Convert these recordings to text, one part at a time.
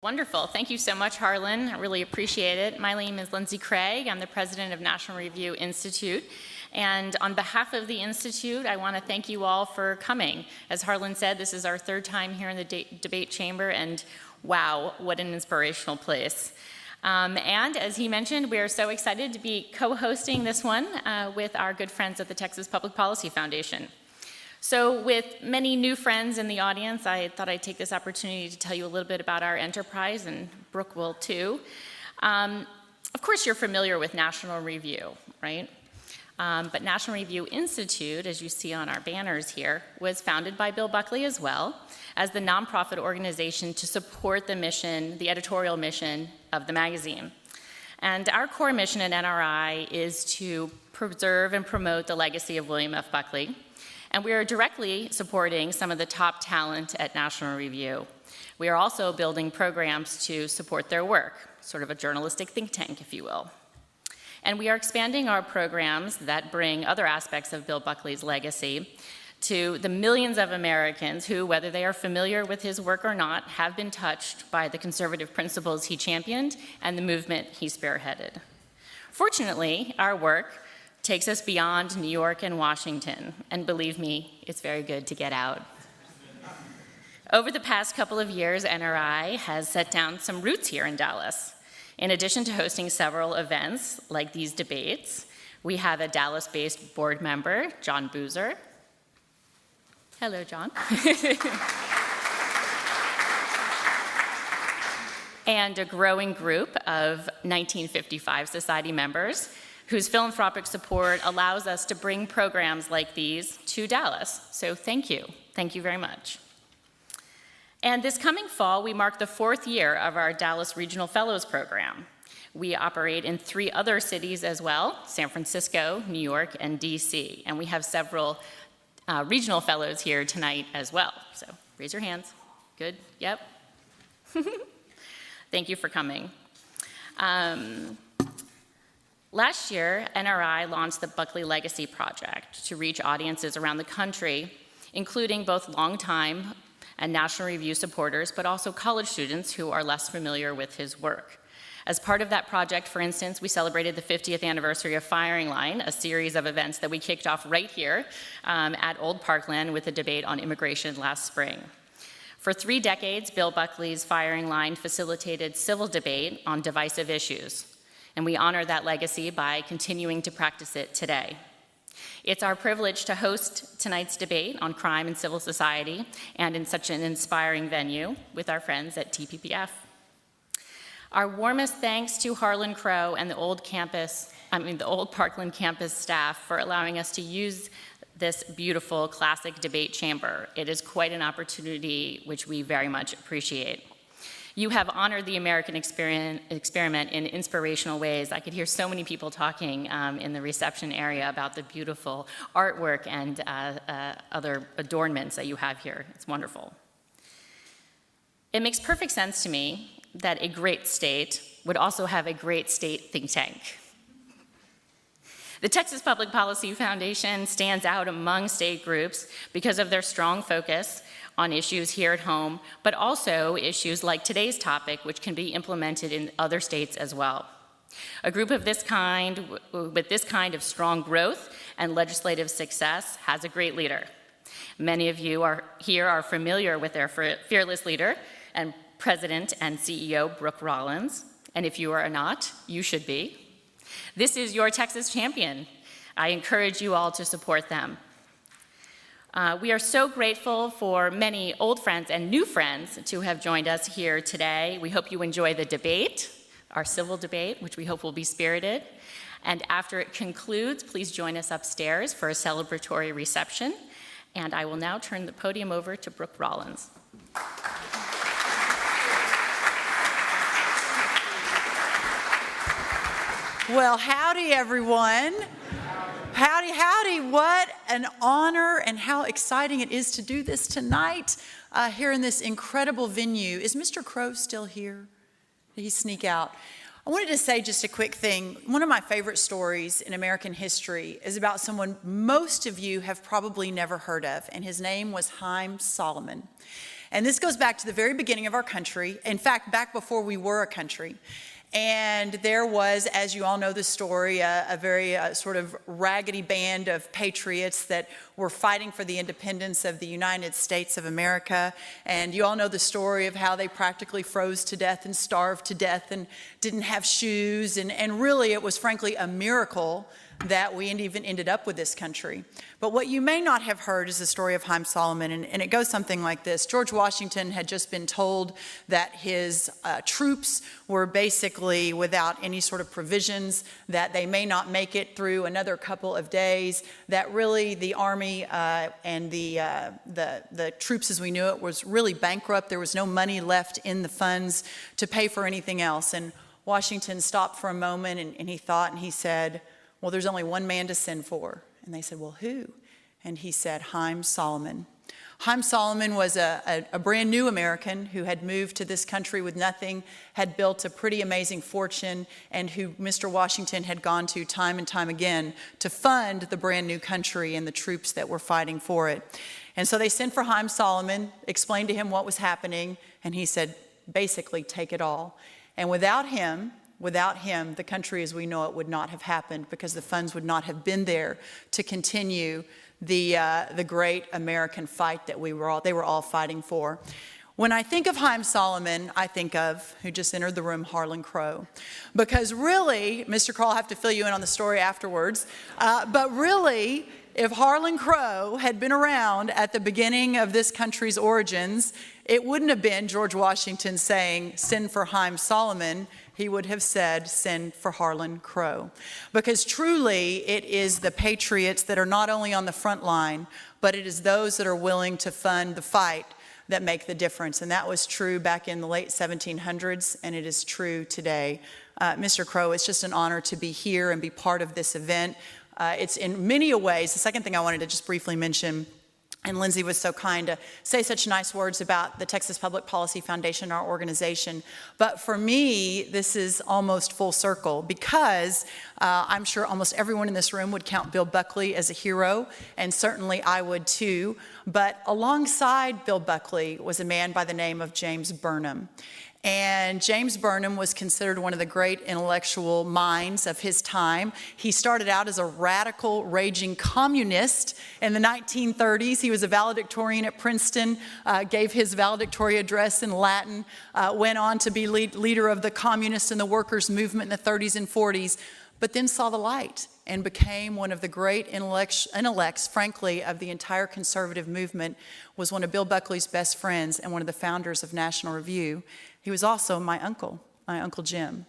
Wonderful. Thank you so much, Harlan. I really appreciate it. My name is Lindsay Craig. I'm the president of National Review Institute. And on behalf of the Institute, I want to thank you all for coming. As Harlan said, this is our third time here in the debate chamber, and wow, what an inspirational place. And as he mentioned, we are so excited to be co-hosting this one with our good friends at the Texas Public Policy Foundation. So with many new friends in the audience, I thought I'd take this opportunity to tell you a little bit about our enterprise, and Brooke will too. Of course, you're familiar with National Review, right? But National Review Institute, as you see on our banners here, was founded by Bill Buckley as well as the nonprofit organization to support the mission, the editorial mission of the magazine. And our core mission at NRI is to preserve and promote the legacy of William F. Buckley. And we are directly supporting some of the top talent at National Review. We are also building programs to support their work, sort of a journalistic think tank, if you will. And we are expanding our programs that bring other aspects of Bill Buckley's legacy to the millions of Americans who, whether they are familiar with his work or not, have been touched by the conservative principles he championed and the movement he spearheaded. Fortunately, our work takes us beyond New York and Washington, and believe me, it's very good to get out. Over the past couple of years, NRI has set down some roots here in Dallas. In addition to hosting several events like these debates, we have a Dallas-based board member, John Boozer. Hello, John. And a growing group of 1955 Society members whose philanthropic support allows us to bring programs like these to Dallas. So thank you. Thank you very much. And this coming fall, we mark the 4th year of our Dallas Regional Fellows Program. We operate in 3 other cities as well, San Francisco, New York, and DC. And we have several regional fellows here tonight as well. So raise your hands. Good, yep. Thank you for coming. Last year, NRI launched the Buckley Legacy Project to reach audiences around the country, including both longtime and National Review supporters, but also college students who are less familiar with his work. As part of that project, for instance, we celebrated the 50th anniversary of Firing Line, a series of events that we kicked off right here at Old Parkland with a debate on immigration last spring. For 3 decades, Bill Buckley's Firing Line facilitated civil debate on divisive issues. And we honor that legacy by continuing to practice it today. It's our privilege to host tonight's debate on crime and civil society, and in such an inspiring venue with our friends at TPPF. Our warmest thanks to Harlan Crow and the Old Parkland campus staff for allowing us to use this beautiful classic debate chamber. It is quite an opportunity which we very much appreciate. You have honored the American experiment in inspirational ways. I could hear so many people talking in the reception area about the beautiful artwork and other adornments that you have here. It's wonderful. It makes perfect sense to me that a great state would also have a great state think tank. The Texas Public Policy Foundation stands out among state groups because of their strong focus on issues here at home, but also issues like today's topic, which can be implemented in other states as well. A group of this kind, with this kind of strong growth and legislative success, has a great leader. Many of you are familiar with their fearless leader and President and CEO, Brooke Rollins, and if you are not, you should be. This is your Texas champion. I encourage you all to support them. We are so grateful for many old friends and new friends to have joined us here today. We hope you enjoy the debate, our civil debate, which we hope will be spirited. And after it concludes, please join us upstairs for a celebratory reception. And I will now turn the podium over to Brooke Rollins. Well, howdy, everyone. Howdy, howdy. What an honor and how exciting it is to do this tonight here in this incredible venue. Is Mr. Crow still here? Did he sneak out? I wanted to say just a quick thing. One of my favorite stories in American history is about someone most of you have probably never heard of, and his name was Haym Salomon. And this goes back to the very beginning of our country. In fact, back before we were a country. And there was, as you all know the story, a very sort of raggedy band of patriots that were fighting for the independence of the United States of America. And you all know the story of how they practically froze to death and starved to death and didn't have shoes. And really, it was frankly a miracle that we even ended up with this country. But what you may not have heard is the story of Haym Salomon, and it goes something like this. George Washington had just been told that his troops were basically without any sort of provisions, that they may not make it through another couple of days, that really the army and the troops as we knew it was really bankrupt. There was no money left in the funds to pay for anything else. And Washington stopped for a moment and he thought, and he said, well, there's only one man to send for. And they said, well, who? And he said, Haym Salomon. Haym Salomon was a brand new American who had moved to this country with nothing, had built a pretty amazing fortune, and who Mr. Washington had gone to time and time again to fund the brand new country and the troops that were fighting for it. And so they sent for Haym Salomon, explained to him what was happening, and he said, basically, take it all. And without him, the country as we know it would not have happened, because the funds would not have been there to continue the great American fight that they were all fighting for. When I think of Haym Salomon, I think of, who just entered the room, Harlan Crow. Because really, Mr. Crow, I'll have to fill you in on the story afterwards, but really, if Harlan Crow had been around at the beginning of this country's origins, it wouldn't have been George Washington saying, send for Haym Salomon. He would have said, send for Harlan Crow. Because truly, it is the patriots that are not only on the front line, but it is those that are willing to fund the fight that make the difference. And that was true back in the late 1700s, and it is true today. Mr. Crow, it's just an honor to be here and be part of this event. It's in many ways, the second thing I wanted to just briefly mention, and Lindsay was so kind to say such nice words about the Texas Public Policy Foundation, our organization. But for me, this is almost full circle, because I'm sure almost everyone in this room would count Bill Buckley as a hero, and certainly I would too. But alongside Bill Buckley was a man by the name of James Burnham. And James Burnham was considered one of the great intellectual minds of his time. He started out as a radical, raging communist in the 1930s. He was a valedictorian at Princeton, gave his valedictory address in Latin, went on to be leader of the communists and the workers' movement in the 30s and 40s, but then saw the light and became one of the great intellects, frankly, of the entire conservative movement, was one of Bill Buckley's best friends and one of the founders of National Review. He was also my Uncle Jim.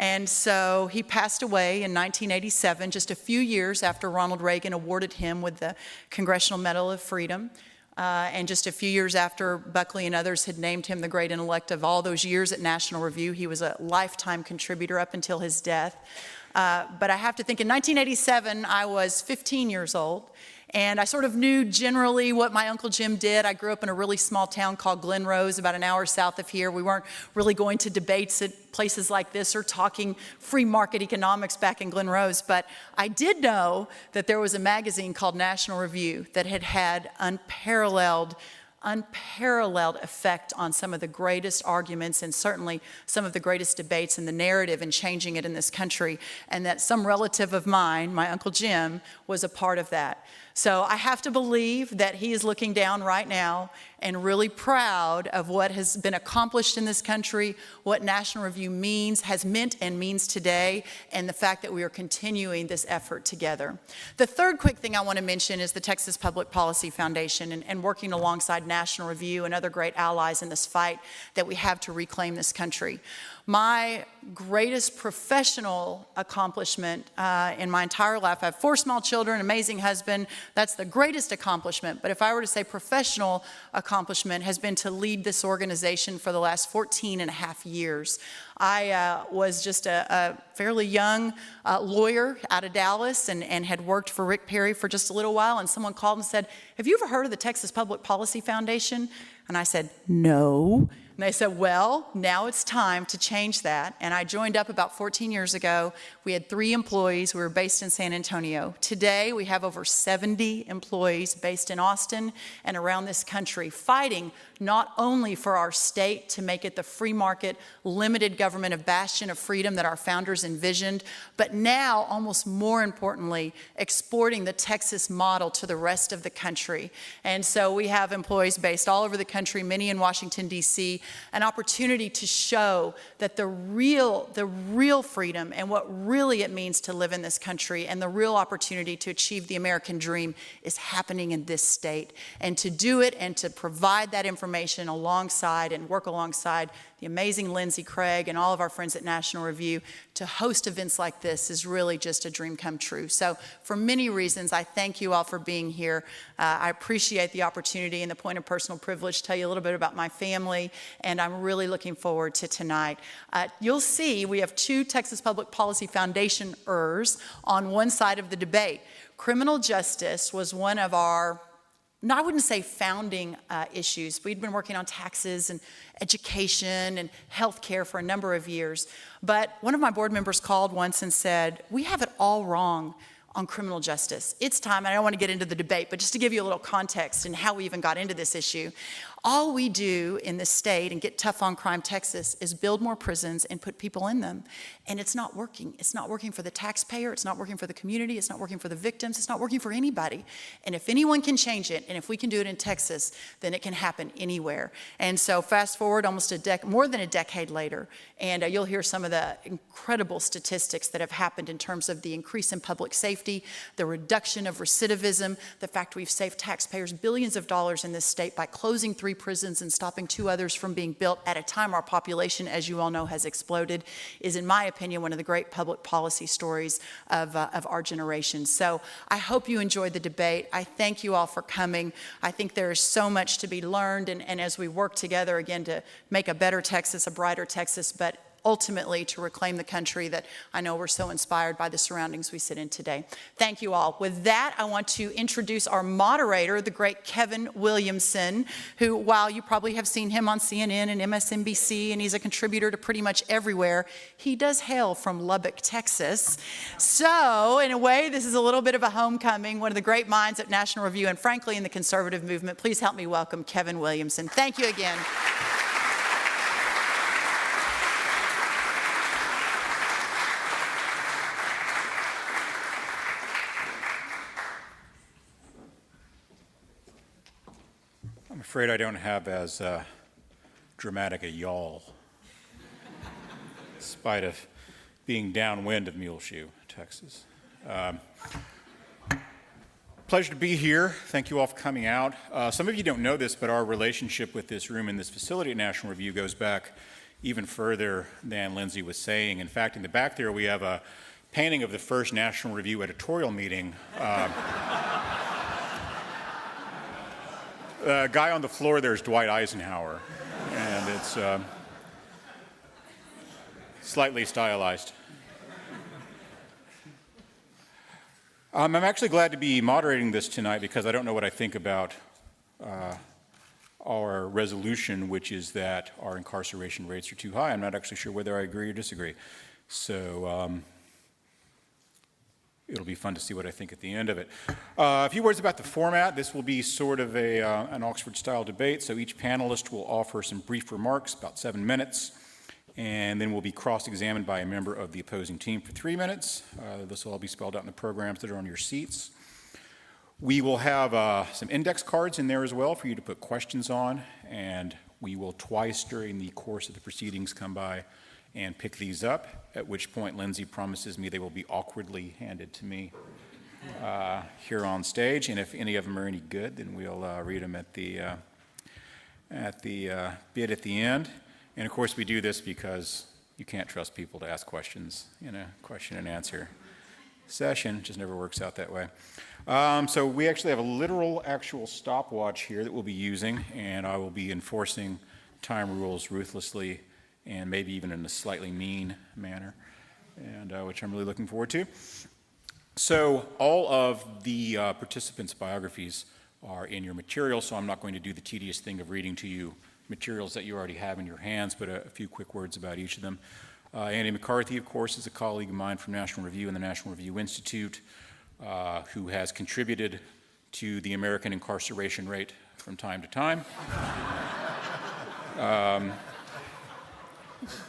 And so he passed away in 1987, just a few years after Ronald Reagan awarded him with the Congressional Medal of Freedom, and just a few years after Buckley and others had named him the great intellect of all those years at National Review. He was a lifetime contributor up until his death. But I have to think, in 1987, I was 15 years old, and I sort of knew generally what my Uncle Jim did. I grew up in a really small town called Glen Rose, about an hour south of here. We weren't really going to debates at places like this or talking free market economics back in Glen Rose, but I did know that there was a magazine called National Review that had had unparalleled effect on some of the greatest arguments and certainly some of the greatest debates in the narrative and changing it in this country, and that some relative of mine, my Uncle Jim, was a part of that. So I have to believe that he is looking down right now and really proud of what has been accomplished in this country, what National Review has meant and means today, and the fact that we are continuing this effort together. The third quick thing I want to mention is the Texas Public Policy Foundation and working alongside National Review and other great allies in this fight that we have to reclaim this country. My greatest professional accomplishment in my entire life, I have 4 small children, amazing husband, that's the greatest accomplishment. But if I were to say professional accomplishment, has been to lead this organization for the last 14 and a half years. I was just a fairly young lawyer out of Dallas and had worked for Rick Perry for just a little while, and someone called and said, have you ever heard of the Texas Public Policy Foundation? And I said, no. And they said, well, now it's time to change that. And I joined up about 14 years ago. We had 3 employees. We were based in San Antonio. Today, we have over 70 employees based in Austin and around this country, fighting not only for our state to make it the free market, limited government of bastion of freedom that our founders envisioned, but now, almost more importantly, exporting the Texas model to the rest of the country. And so we have employees based all over the country, many in Washington, D.C., an opportunity to show that the real freedom and what really it means to live in this country and the real opportunity to achieve the American dream is happening in this state. And to do it and to provide that information alongside and work alongside the amazing Lindsay Craig and all of our friends at National Review to host events like this is really just a dream come true. So for many reasons, I thank you all for being here. I appreciate the opportunity and the point of personal privilege to tell you a little bit about my family, and I'm really looking forward to tonight. You'll see we have two Texas Public Policy Foundation-ers on one side of the debate. Criminal justice was one of our, I wouldn't say founding issues. We'd been working on taxes and education and healthcare for a number of years. But one of my board members called once and said, we have it all wrong on criminal justice. It's time, and I don't want to get into the debate, but just to give you a little context and how we even got into this issue. All we do in this state and Get Tough on Crime Texas is build more prisons and put people in them. And it's not working. It's not working for the taxpayer. It's not working for the community. It's not working for the victims. It's not working for anybody. And if anyone can change it, and if we can do it in Texas, then it can happen anywhere. And so fast forward almost more than a decade later, and you'll hear some of the incredible statistics that have happened in terms of the increase in public safety, the reduction of recidivism, the fact we've saved taxpayers billions of dollars in this state by closing 3 prisons and stopping 2 others from being built at a time our population, as you all know, has exploded, is, in my opinion, one of the great public policy stories of our generation. So I hope you enjoyed the debate. I thank you all for coming. I think there is so much to be learned, and as we work together, again, to make a better Texas, a brighter Texas, but ultimately to reclaim the country that I know we're so inspired by the surroundings we sit in today. Thank you all. With that, I want to introduce our moderator, the great Kevin Williamson, who, while you probably have seen him on CNN and MSNBC, and he's a contributor to pretty much everywhere, he does hail from Lubbock, Texas. So, in a way, this is a little bit of a homecoming, one of the great minds at National Review and, frankly, in the conservative movement. Please help me welcome Kevin Williamson. Thank you again. I'm afraid I don't have as dramatic a yawl, in spite of being downwind of Muleshoe, Texas. Pleasure to be here. Thank you all for coming out. Some of you don't know this, but our relationship with this room and this facility at National Review goes back even further than Lindsay was saying. In fact, in the back there, we have a painting of the first National Review editorial meeting. The guy on the floor there is Dwight Eisenhower, and it's slightly stylized. I'm actually glad to be moderating this tonight because I don't know what I think about our resolution, which is that our incarceration rates are too high. I'm not actually sure whether I agree or disagree. So it'll be fun to see what I think at the end of it. A few words about the format. This will be sort of an Oxford-style debate, so each panelist will offer some brief remarks, about 7 minutes, and then we'll be cross-examined by a member of the opposing team for 3 minutes. This will all be spelled out in the programs that are on your seats. We will have some index cards in there as well for you to put questions on, and we will twice during the course of the proceedings come by and pick these up, at which point Lindsay promises me they will be awkwardly handed to me here on stage, and if any of them are any good, then we'll read them at the bit at the end. And of course we do this because you can't trust people to ask questions in a question and answer session. It just never works out that way. So we actually have a literal actual stopwatch here that we'll be using, and I will be enforcing time rules ruthlessly and maybe even in a slightly mean manner, and which I'm really looking forward to. So all of the participants' biographies are in your material, so I'm not going to do the tedious thing of reading to you materials that you already have in your hands, but a few quick words about each of them. Andy McCarthy, of course, is a colleague of mine from National Review and the National Review Institute, who has contributed to the American incarceration rate from time to time. It's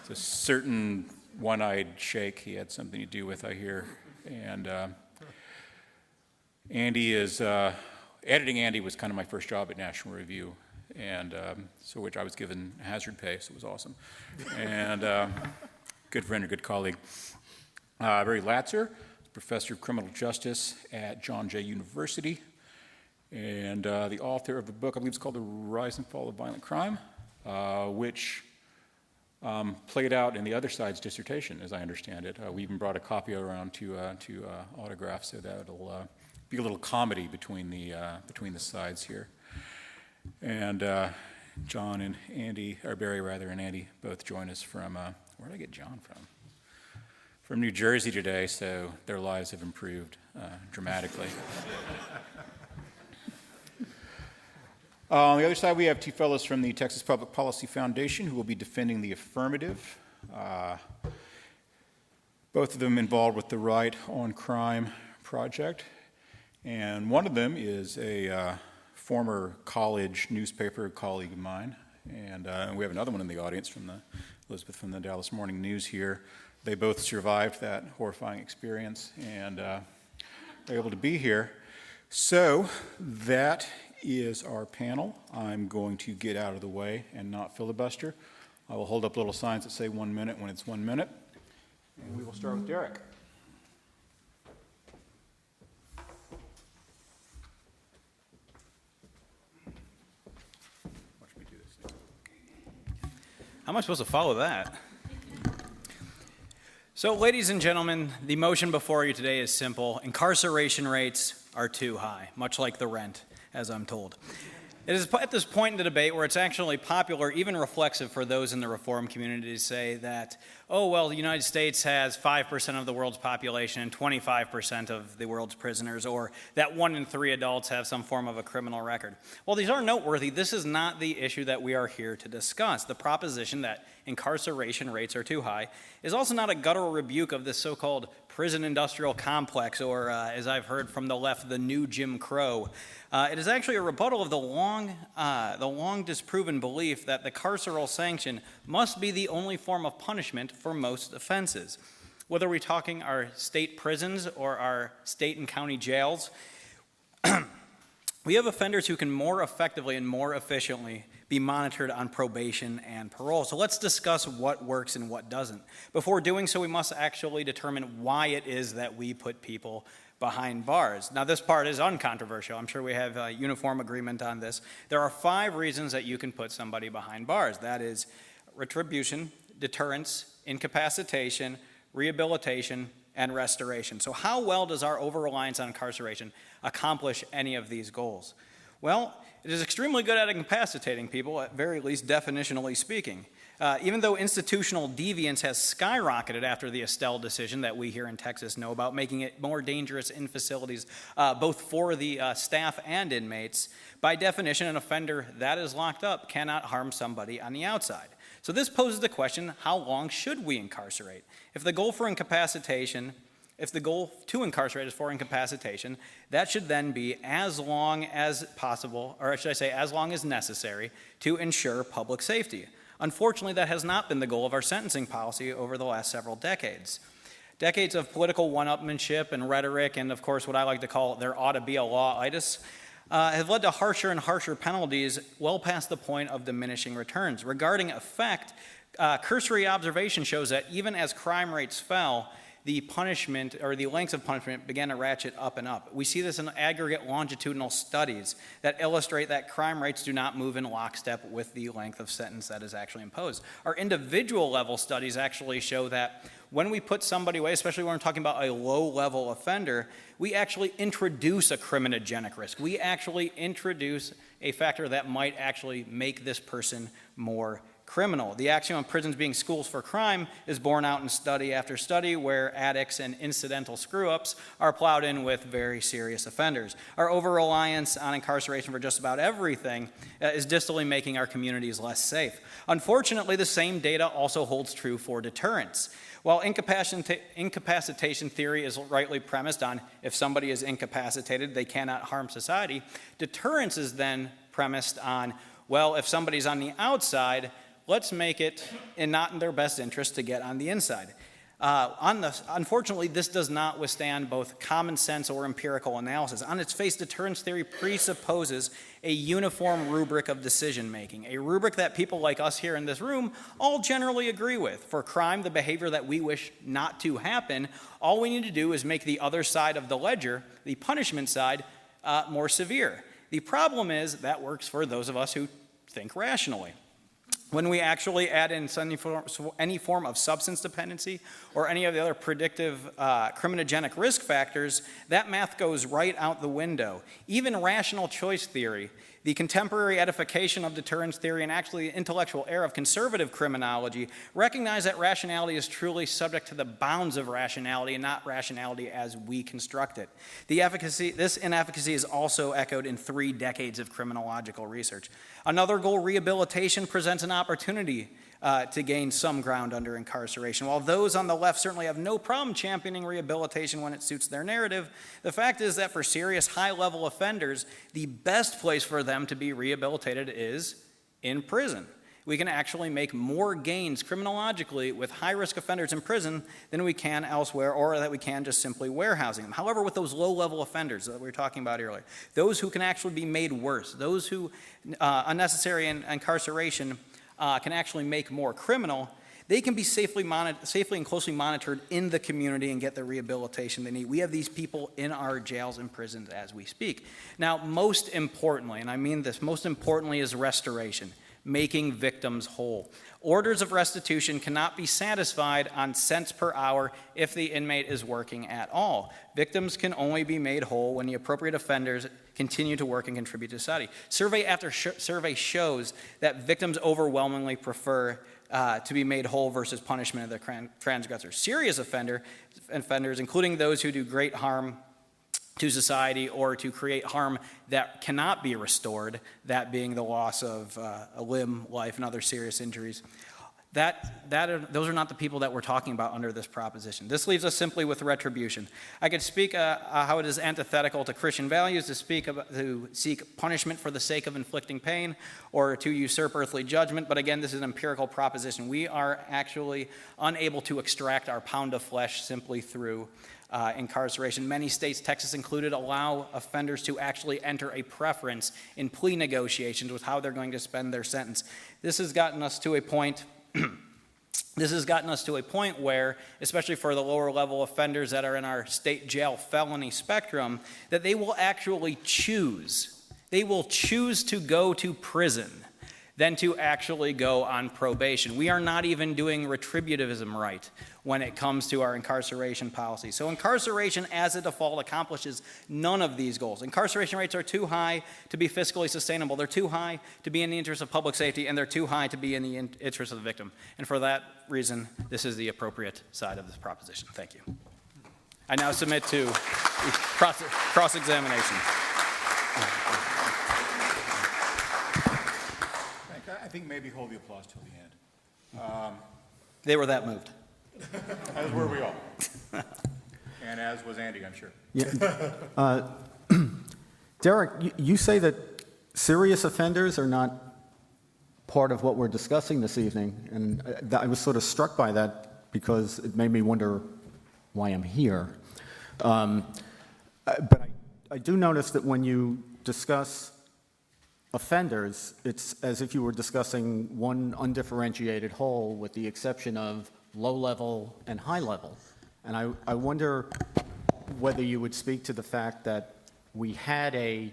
a certain one-eyed shake he had something to do with, I hear. And Andy is, editing Andy was kind of my first job at National Review, and so which I was given hazard pay, so it was awesome. And good friend and good colleague. Barry Latzer, professor of criminal justice at John Jay University, and the author of the book, I believe it's called The Rise and Fall of Violent Crime, which played out in the other side's dissertation, as I understand it. We even brought a copy around to autograph, so that it'll be a little comedy between the sides here. And John and Andy, or Barry rather, and Andy both join us from, where did I get John from? From New Jersey today, so their lives have improved dramatically. On the other side, we have two fellows from the Texas Public Policy Foundation who will be defending the affirmative. Both of them involved with the Right on Crime project. And one of them is a former college newspaper colleague of mine. And we have another one in the audience from Elizabeth from the Dallas Morning News here. They both survived that horrifying experience and are able to be here. So that is our panel. I'm going to get out of the way and not filibuster. I will hold up little signs that say 1 minute when it's 1 minute. And we will start with Derek. Watch me do this. How am I supposed to follow that? So, ladies and gentlemen, the motion before you today is simple. Incarceration rates are too high, much like the rent, as I'm told. It is at this point in the debate where it's actually popular, even reflexive for those in the reform community to say that, oh, well, the United States has 5% of the world's population and 25% of the world's prisoners, or that 1 in 3 adults have some form of a criminal record. While these are noteworthy, this is not the issue that we are here to discuss. The proposition that incarceration rates are too high is also not a guttural rebuke of this so-called prison industrial complex, or as I've heard from the left, the new Jim Crow. It is actually a rebuttal of the long disproven belief that the carceral sanction must be the only form of punishment for most offenses. Whether we're talking our state prisons or our state and county jails, we have offenders who can more effectively and more efficiently be monitored on probation and parole. So let's discuss what works and what doesn't. Before doing so, we must actually determine why it is that we put people behind bars. Now, this part is uncontroversial. I'm sure we have a uniform agreement on this. There are 5 reasons that you can put somebody behind bars. That is retribution, deterrence, incapacitation, rehabilitation, and restoration. So how well does our over-reliance on incarceration accomplish any of these goals? Well, it is extremely good at incapacitating people, at very least definitionally speaking. Even though institutional deviance has skyrocketed after the Estelle decision that we here in Texas know about, making it more dangerous in facilities, both for the staff and inmates, by definition, an offender that is locked up cannot harm somebody on the outside. So this poses the question, how long should we incarcerate? If the goal to incarcerate is for incapacitation, that should then be as long as possible, or should I say as long as necessary, to ensure public safety. Unfortunately, that has not been the goal of our sentencing policy over the last several decades. Decades of political one-upmanship and rhetoric, and of course what I like to call there ought to be a law-itis, have led to harsher and harsher penalties well past the point of diminishing returns. Regarding effect, cursory observation shows that even as crime rates fell, the punishment, or the lengths of punishment, began to ratchet up and up. We see this in aggregate longitudinal studies that illustrate that crime rates do not move in lockstep with the length of sentence that is actually imposed. Our individual level studies actually show that when we put somebody away, especially when we're talking about a low-level offender, we actually introduce a criminogenic risk. We actually introduce a factor that might actually make this person more criminal. The axiom of prisons being schools for crime is borne out in study after study where addicts and incidental screw-ups are plowed in with very serious offenders. Our over-reliance on incarceration for just about everything is distally making our communities less safe. Unfortunately, the same data also holds true for deterrence. While incapacitation theory is rightly premised on if somebody is incapacitated, they cannot harm society, deterrence is then premised on well, if somebody's on the outside, let's make it not in their best interest to get on the inside. Unfortunately, this does not withstand both common sense or empirical analysis. On its face, deterrence theory presupposes a uniform rubric of decision making, a rubric that people like us here in this room all generally agree with. For crime, the behavior that we wish not to happen, all we need to do is make the other side of the ledger, the punishment side, more severe. The problem is that works for those of us who think rationally. When we actually add in any form of substance dependency or any of the other predictive criminogenic risk factors, that math goes right out the window. Even rational choice theory, the contemporary edification of deterrence theory, and actually the intellectual era of conservative criminology recognize that rationality is truly subject to the bounds of rationality and not rationality as we construct it. This inefficacy is also echoed in 3 decades of criminological research. Another goal, rehabilitation, presents an opportunity to gain some ground under incarceration. While those on the left certainly have no problem championing rehabilitation when it suits their narrative, the fact is that for serious high-level offenders, the best place for them to be rehabilitated is in prison. We can actually make more gains criminologically with high-risk offenders in prison than we can elsewhere, or that we can just simply warehousing them. However, with those low-level offenders that we were talking about earlier, those who can actually be made worse, those who unnecessary incarceration can actually make more criminal, they can be safely and closely monitored in the community and get the rehabilitation they need. We have these people in our jails and prisons as we speak. Now, most importantly, and I mean this, most importantly is restoration, making victims whole. Orders of restitution cannot be satisfied on cents per hour if the inmate is working at all. Victims can only be made whole when the appropriate offenders continue to work and contribute to society. Survey after survey shows that victims overwhelmingly prefer to be made whole versus punishment of their transgressors. Serious offenders, including those who do great harm to society or to create harm that cannot be restored, that being the loss of a limb, life, and other serious injuries. Those are not the people that we're talking about under this proposition. This leaves us simply with retribution. I could speak how it is antithetical to Christian values to seek punishment for the sake of inflicting pain or to usurp earthly judgment, but again, this is an empirical proposition. We are actually unable to extract our pound of flesh simply through incarceration. Many states, Texas included, allow offenders to actually enter a preference in plea negotiations with how they're going to spend their sentence. This has gotten us to a point where, especially for the lower level offenders that are in our state jail felony spectrum, that they will actually choose. They will choose to go to prison than to actually go on probation. We are not even doing retributivism right when it comes to our incarceration policy. So incarceration as a default accomplishes none of these goals. Incarceration rates are too high to be fiscally sustainable. They're too high to be in the interest of public safety, and they're too high to be in the interest of the victim. And for that reason, this is the appropriate side of this proposition. Thank you. I now submit to cross-examination. I think maybe hold the applause till the end. They were that moved. As were we all. And as was Andy, I'm sure. Yeah. Derek, you say that serious offenders are not part of what we're discussing this evening, and I was sort of struck by that because it made me wonder why I'm here. But I do notice that when you discuss offenders, it's as if you were discussing one undifferentiated whole with the exception of low level and high level. And I wonder whether you would speak to the fact that we had a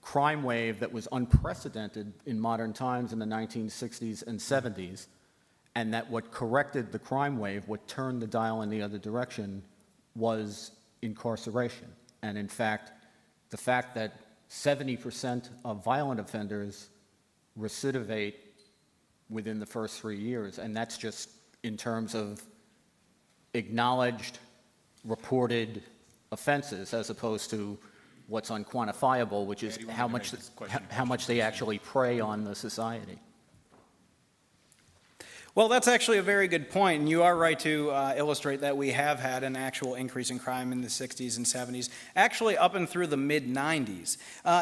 crime wave that was unprecedented in modern times in the 1960s and 70s, and that what corrected the crime wave, what turned the dial in the other direction, was incarceration. And in fact, the fact that 70% of violent offenders recidivate within the first 3 years, and that's just in terms of acknowledged, reported offenses, as opposed to what's unquantifiable, which is how much they actually prey on the society. Well, that's actually a very good point, and you are right to illustrate that we have had an actual increase in crime in the 60s and 70s, actually up and through the mid-90s.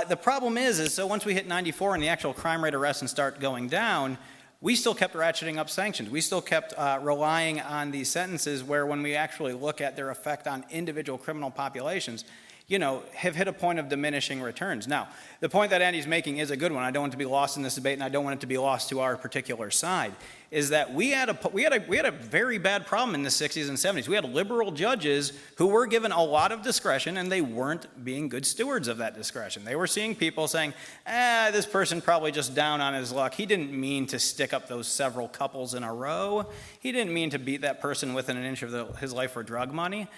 The problem is so once we hit 94 and the actual crime rate arrests and start going down, we still kept ratcheting up sanctions. We still kept relying on these sentences where when we actually look at their effect on individual criminal populations, have hit a point of diminishing returns. Now, the point that Andy's making is a good one. I don't want it to be lost in this debate, and I don't want it to be lost to our particular side, is that we had a very bad problem in the 60s and 70s. We had liberal judges who were given a lot of discretion, and they weren't being good stewards of that discretion. They were seeing people saying, this person probably just down on his luck. He didn't mean to stick up those several couples in a row. He didn't mean to beat that person within an inch of his life for drug money.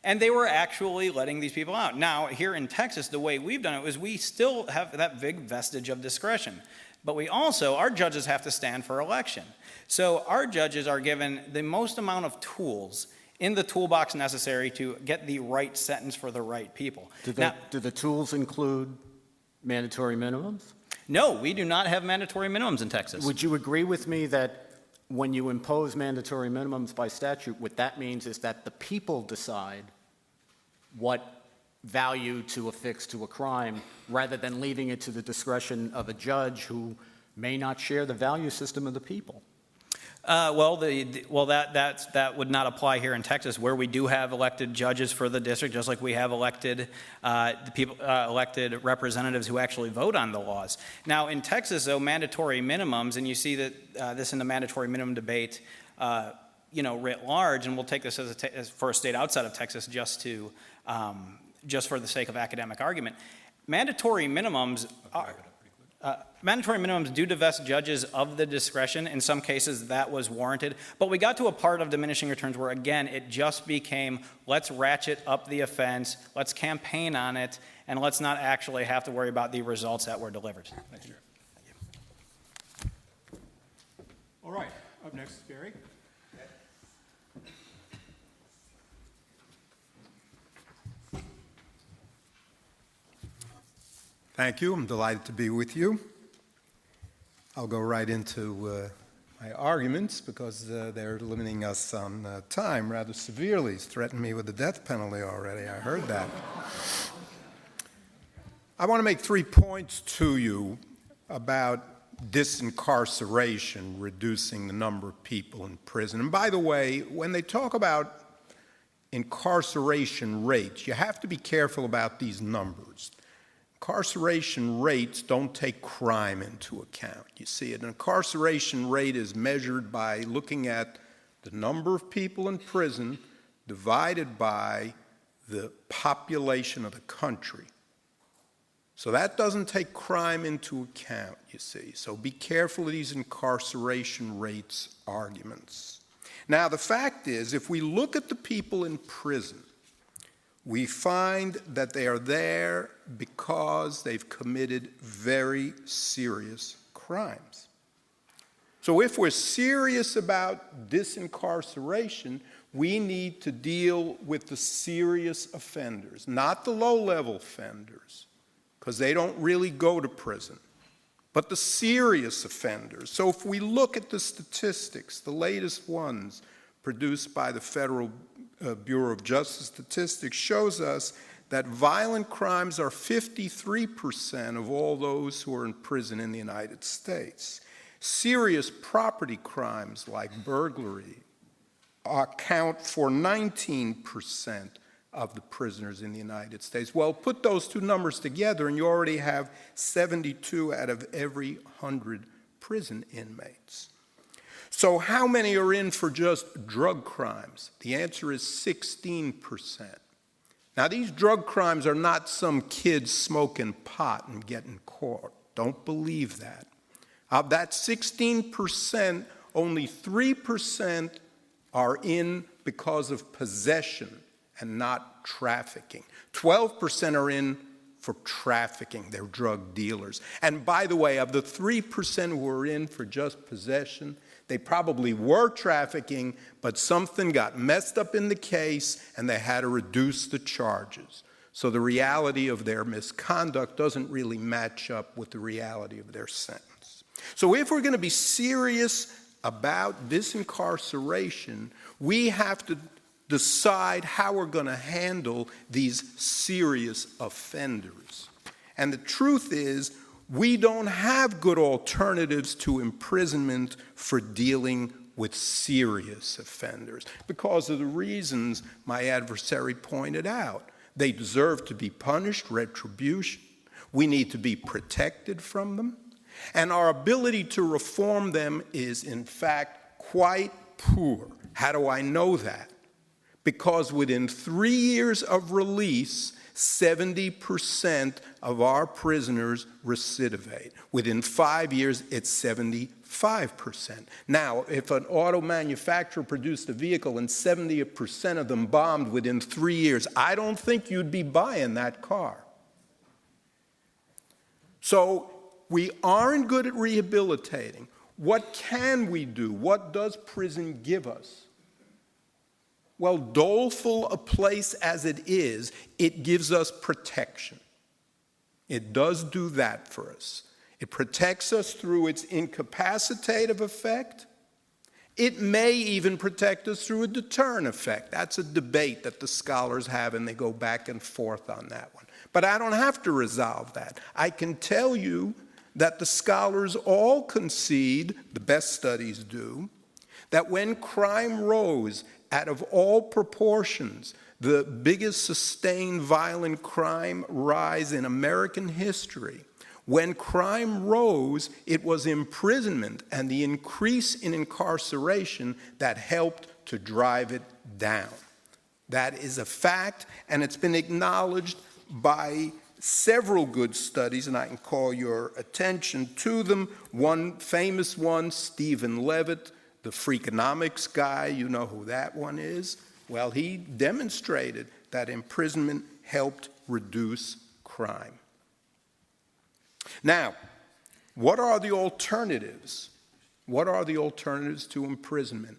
And they were actually letting these people out. Now, here in Texas, the way we've done it is we still have that big vestige of discretion. But our judges have to stand for election. So our judges are given the most amount of tools in the toolbox necessary to get the right sentence for the right people. Do the tools include mandatory minimums? No, we do not have mandatory minimums in Texas. Would you agree with me that when you impose mandatory minimums by statute, what that means is that the people decide what value to affix to a crime rather than leaving it to the discretion of a judge who may not share the value system of the people? That would not apply here in Texas, where we do have elected judges for the district, just like we have elected elected representatives who actually vote on the laws. Now, in Texas, though, mandatory minimums, and you see that this in the mandatory minimum debate, writ large, and we'll take this as for a state outside of Texas, just for the sake of academic argument. Mandatory minimums do divest judges of the discretion. In some cases, that was warranted. But we got to a part of diminishing returns where, again, it just became, let's ratchet up the offense, let's campaign on it, and let's not actually have to worry about the results that were delivered. Thank you. All right, up next is Gary. Thank you. I'm delighted to be with you. I'll go right into my arguments because they're limiting us on time rather severely. He's threatened me with the death penalty already. I heard that. I want to make 3 points to you about disincarceration, reducing the number of people in prison. And by the way, when they talk about incarceration rates, you have to be careful about these numbers. Incarceration rates don't take crime into account. You see, an incarceration rate is measured by looking at the number of people in prison divided by the population of the country. So that doesn't take crime into account, you see. So be careful of these incarceration rates arguments. Now, the fact is, if we look at the people in prison, we find that they are there because they've committed very serious crimes. So if we're serious about disincarceration, we need to deal with the serious offenders, not the low-level offenders, because they don't really go to prison, but the serious offenders. So if we look at the statistics, the latest ones produced by the Federal Bureau of Justice Statistics shows us that violent crimes are 53% of all those who are in prison in the United States. Serious property crimes like burglary account for 19% of the prisoners in the United States. Well, put those two numbers together and you already have 72 out of every 100 prison inmates. So how many are in for just drug crimes? The answer is 16%. Now, these drug crimes are not some kids smoking pot and getting caught. Don't believe that. Of that 16%, only 3% are in because of possession and not trafficking. 12% are in for trafficking. They're drug dealers. And by the way, of the 3% who are in for just possession, they probably were trafficking, but something got messed up in the case and they had to reduce the charges. So the reality of their misconduct doesn't really match up with the reality of their sentence. So if we're going to be serious about disincarceration, we have to decide how we're going to handle these serious offenders. And the truth is, we don't have good alternatives to imprisonment for dealing with serious offenders because of the reasons my adversary pointed out. They deserve to be punished, retribution. We need to be protected from them. And our ability to reform them is, in fact, quite poor. How do I know that? Because within 3 years of release, 70% of our prisoners recidivate. Within 5 years, it's 75%. Now, if an auto manufacturer produced a vehicle and 70% of them bombed within 3 years, I don't think you'd be buying that car. So we aren't good at rehabilitating. What can we do? What does prison give us? Well, doleful a place as it is, it gives us protection. It does do that for us. It protects us through its incapacitative effect. It may even protect us through a deterrent effect. That's a debate that the scholars have, and they go back and forth on that one. But I don't have to resolve that. I can tell you that the scholars all concede, the best studies do, that when crime rose out of all proportions, the biggest sustained violent crime rise in American history, when crime rose, it was imprisonment and the increase in incarceration that helped to drive it down. That is a fact, and it's been acknowledged by several good studies, and I can call your attention to them. One famous one, Stephen Levitt, the Freakonomics guy, you know who that one is. Well, he demonstrated that imprisonment helped reduce crime. Now, what are the alternatives? What are the alternatives to imprisonment?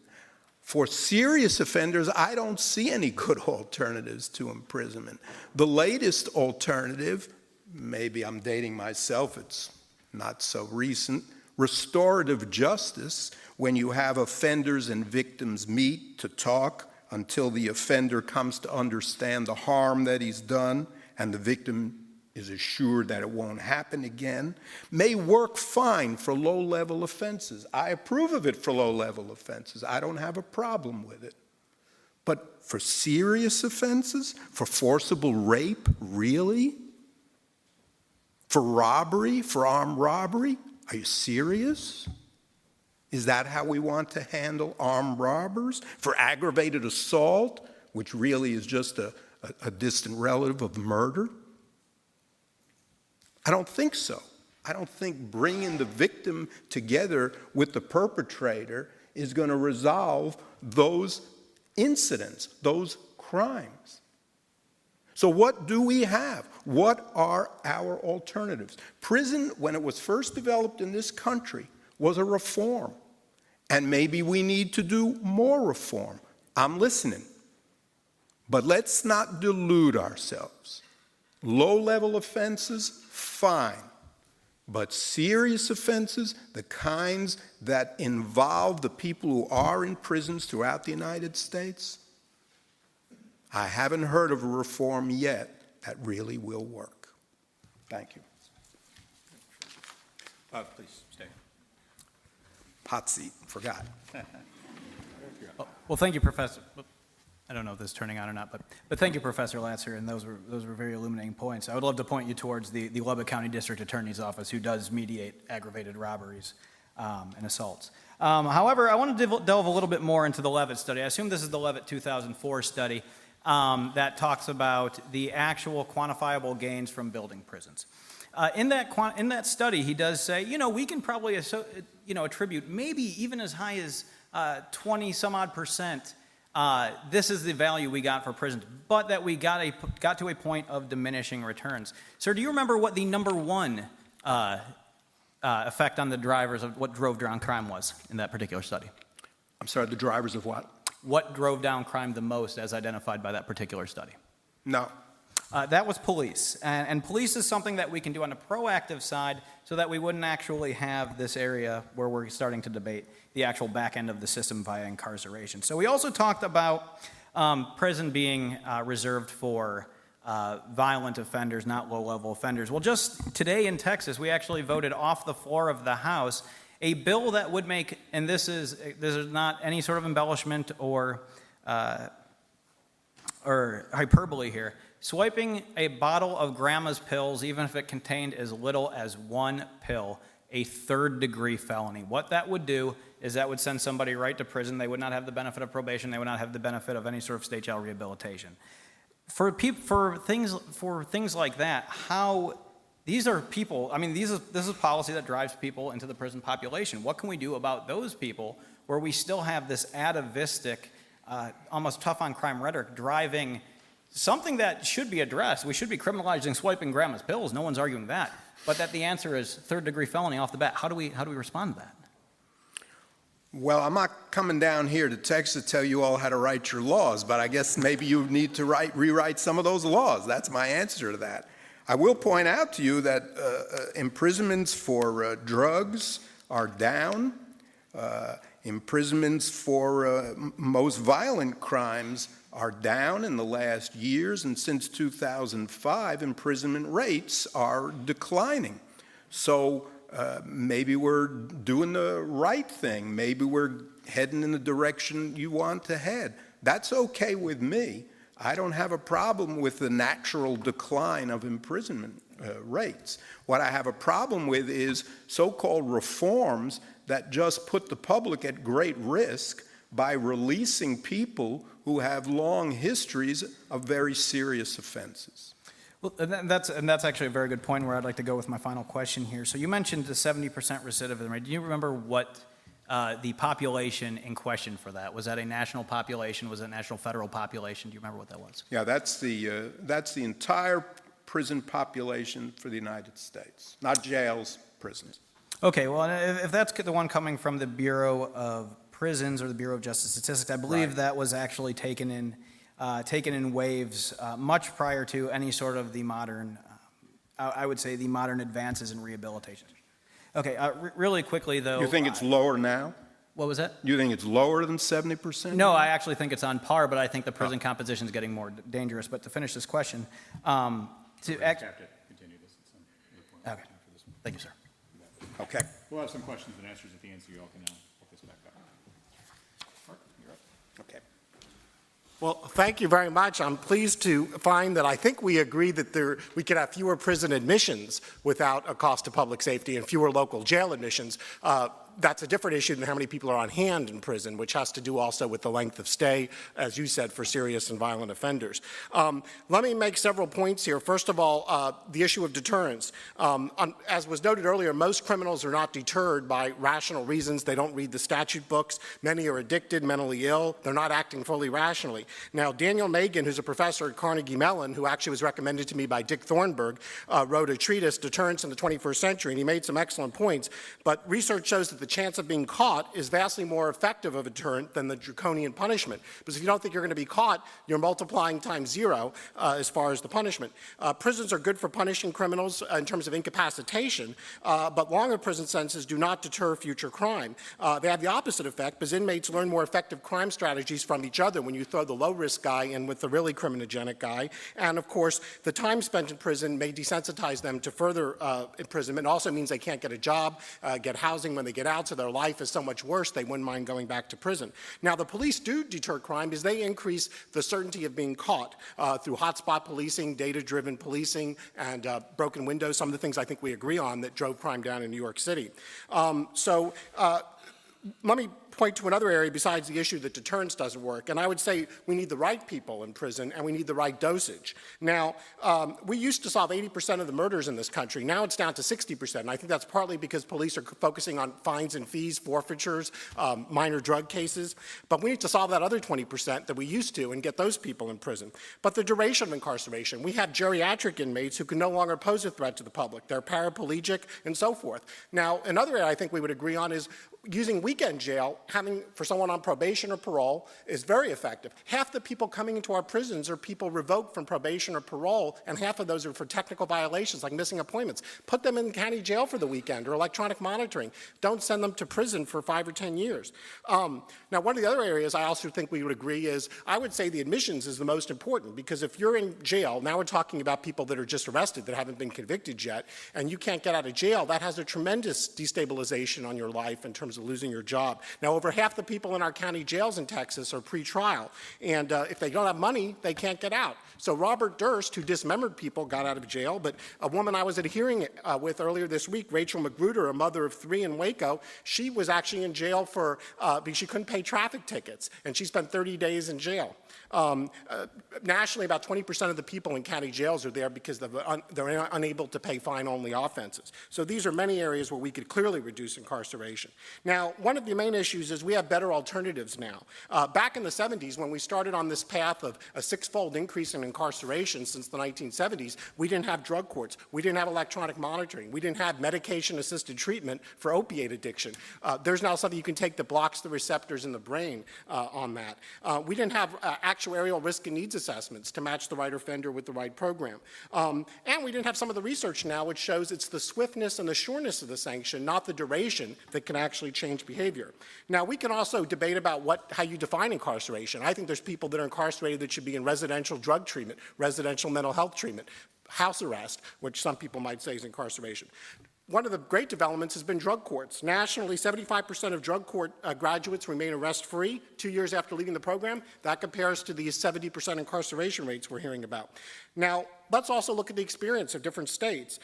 For serious offenders, I don't see any good alternatives to imprisonment. The latest alternative, maybe I'm dating myself, it's not so recent, restorative justice, when you have offenders and victims meet to talk until the offender comes to understand the harm that he's done and the victim is assured that it won't happen again, may work fine for low-level offenses. I approve of it for low-level offenses. I don't have a problem with it. But for serious offenses, for forcible rape, really? For robbery, for armed robbery? Are you serious? Is that how we want to handle armed robbers? For aggravated assault, which really is just a distant relative of murder? I don't think so. I don't think bringing the victim together with the perpetrator is going to resolve those incidents, those crimes. So what do we have? What are our alternatives? Prison, when it was first developed in this country, was a reform. And maybe we need to do more reform. I'm listening. But let's not delude ourselves. Low-level offenses, fine. But serious offenses, the kinds that involve the people who are in prisons throughout the United States, I haven't heard of a reform yet that really will work. Thank you. Please stay. Hot seat, forgot. Well, thank you, Professor. I don't know if this is turning on or not, but thank you, Professor Latzer, and those were very illuminating points. I would love to point you towards the Lubbock County District Attorney's Office, who does mediate aggravated robberies and assaults. However, I want to delve a little bit more into the Levitt study. I assume this is the Levitt 2004 study that talks about the actual quantifiable gains from building prisons. In that study, he does say, we can probably attribute maybe even as high as 20 some odd percent. This is the value we got for prisons, but that we got to a point of diminishing returns. Sir, do you remember what the number one effect on the drivers of what drove down crime was in that particular study? I'm sorry, the drivers of what? What drove down crime the most as identified by that particular study? No. That was police. And police is something that we can do on the proactive side so that we wouldn't actually have this area where we're starting to debate the actual back end of the system via incarceration. So we also talked about prison being reserved for violent offenders, not low-level offenders. Well, just today in Texas, we actually voted off the floor of the House a bill that would make, and this is not any sort of embellishment or hyperbole here, swiping a bottle of grandma's pills, even if it contained as little as one pill, a third-degree felony. What that would do is that would send somebody right to prison. They would not have the benefit of probation. They would not have the benefit of any sort of state jail rehabilitation. For things like that, how these are people, I mean, this is policy that drives people into the prison population. What can we do about those people where we still have this atavistic, almost tough-on-crime rhetoric driving something that should be addressed? We should be criminalizing swiping grandma's pills. No one's arguing that. But that the answer is third-degree felony off the bat. How do we respond to that? Well, I'm not coming down here to Texas to tell you all how to write your laws, but I guess maybe you need to rewrite some of those laws. That's my answer to that. I will point out to you that imprisonments for drugs are down. Imprisonments for most violent crimes are down in the last years, and since 2005, imprisonment rates are declining. So maybe we're doing the right thing. Maybe we're heading in the direction you want to head. That's okay with me. I don't have a problem with the natural decline of imprisonment rates. What I have a problem with is so-called reforms that just put the public at great risk by releasing people who have long histories of very serious offenses. Well, and that's actually a very good point where I'd like to go with my final question here. So you mentioned the 70% recidivism rate. Do you remember what the population in question for that? Was that a national population? Was it a national federal population? Do you remember what that was? Yeah, that's the entire prison population for the United States, not jails, prisons. Okay, well, if that's the one coming from the Bureau of Prisons or the Bureau of Justice Statistics, I believe that was actually taken in waves much prior to any sort of the modern, I would say the modern advances in rehabilitation. Okay, really quickly though. You think it's lower now? What was that? You think it's lower than 70%? No, I actually think it's on par, but I think the prison composition is getting more dangerous. But to finish this question, Continue this at some point. Okay, thank you, sir. Okay. We'll have some questions and answers at the end, so you all can pick this back up. Mark, you're up. Okay. Well, thank you very much. I'm pleased to find that I think we agree that we could have fewer prison admissions without a cost to public safety and fewer local jail admissions. That's a different issue than how many people are on hand in prison, which has to do also with the length of stay, as you said, for serious and violent offenders. Let me make several points here. First of all, the issue of deterrence. As was noted earlier, most criminals are not deterred by rational reasons. They don't read the statute books. Many are addicted, mentally ill. They're not acting fully rationally. Now, Daniel Megan, who's a professor at Carnegie Mellon, who actually was recommended to me by Dick Thornburg, wrote a treatise, Deterrence in the 21st Century, and he made some excellent points. But research shows that the chance of being caught is vastly more effective of a deterrent than the draconian punishment. Because if you don't think you're going to be caught, you're multiplying times zero as far as the punishment. Prisons are good for punishing criminals in terms of incapacitation, but longer prison sentences do not deter future crime. They have the opposite effect, because inmates learn more effective crime strategies from each other when you throw the low-risk guy in with the really criminogenic guy. And of course, the time spent in prison may desensitize them to further imprisonment. It also means they can't get a job, get housing when they get out, so their life is so much worse they wouldn't mind going back to prison. Now, the police do deter crime because they increase the certainty of being caught through hotspot policing, data-driven policing, and broken windows, some of the things I think we agree on that drove crime down in New York City. Let me point to another area besides the issue that deterrence doesn't work, and I would say we need the right people in prison and we need the right dosage. Now, we used to solve 80% of the murders in this country. Now it's down to 60%, and I think that's partly because police are focusing on fines and fees, forfeitures, minor drug cases, but we need to solve that other 20% that we used to and get those people in prison. But the duration of incarceration, we have geriatric inmates who can no longer pose a threat to the public. They're paraplegic and so forth. Now, another area I think we would agree on is using weekend jail having for someone on probation or parole is very effective. Half the people coming into our prisons are people revoked from probation or parole, and half of those are for technical violations like missing appointments. Put them in county jail for the weekend or electronic monitoring. Don't send them to prison for 5 or 10 years. Now, one of the other areas I also think we would agree is, I would say the admissions is the most important, because if you're in jail, now we're talking about people that are just arrested that haven't been convicted yet, and you can't get out of jail, that has a tremendous destabilization on your life in terms of losing your job. Now, over half the people in our county jails in Texas are pre-trial, and if they don't have money, they can't get out. So Robert Durst, who dismembered people, got out of jail, but a woman I was at a hearing with earlier this week, Rachel Magruder, a mother of 3 in Waco, she was actually in jail for because she couldn't pay traffic tickets, and she spent 30 days in jail. Nationally, about 20% of the people in county jails are there because they're unable to pay fine-only offenses. So these are many areas where we could clearly reduce incarceration. Now, one of the main issues is we have better alternatives now. Back in the 70s, when we started on this path of a 6-fold increase in incarceration since the 1970s, we didn't have drug courts. We didn't have electronic monitoring. We didn't have medication-assisted treatment for opiate addiction. There's now something you can take that blocks the receptors in the brain on that. We didn't have actuarial risk and needs assessments to match the right offender with the right program. And we didn't have some of the research now which shows it's the swiftness and the sureness of the sanction, not the duration, that can actually change behavior. Now, we can also debate about how you define incarceration. I think there's people that are incarcerated that should be in residential drug treatment, residential mental health treatment, house arrest, which some people might say is incarceration. One of the great developments has been drug courts. Nationally, 75% of drug court graduates remain arrest-free 2 years after leaving the program. That compares to the 70% incarceration rates we're hearing about. Now, let's also look at the experience of different states.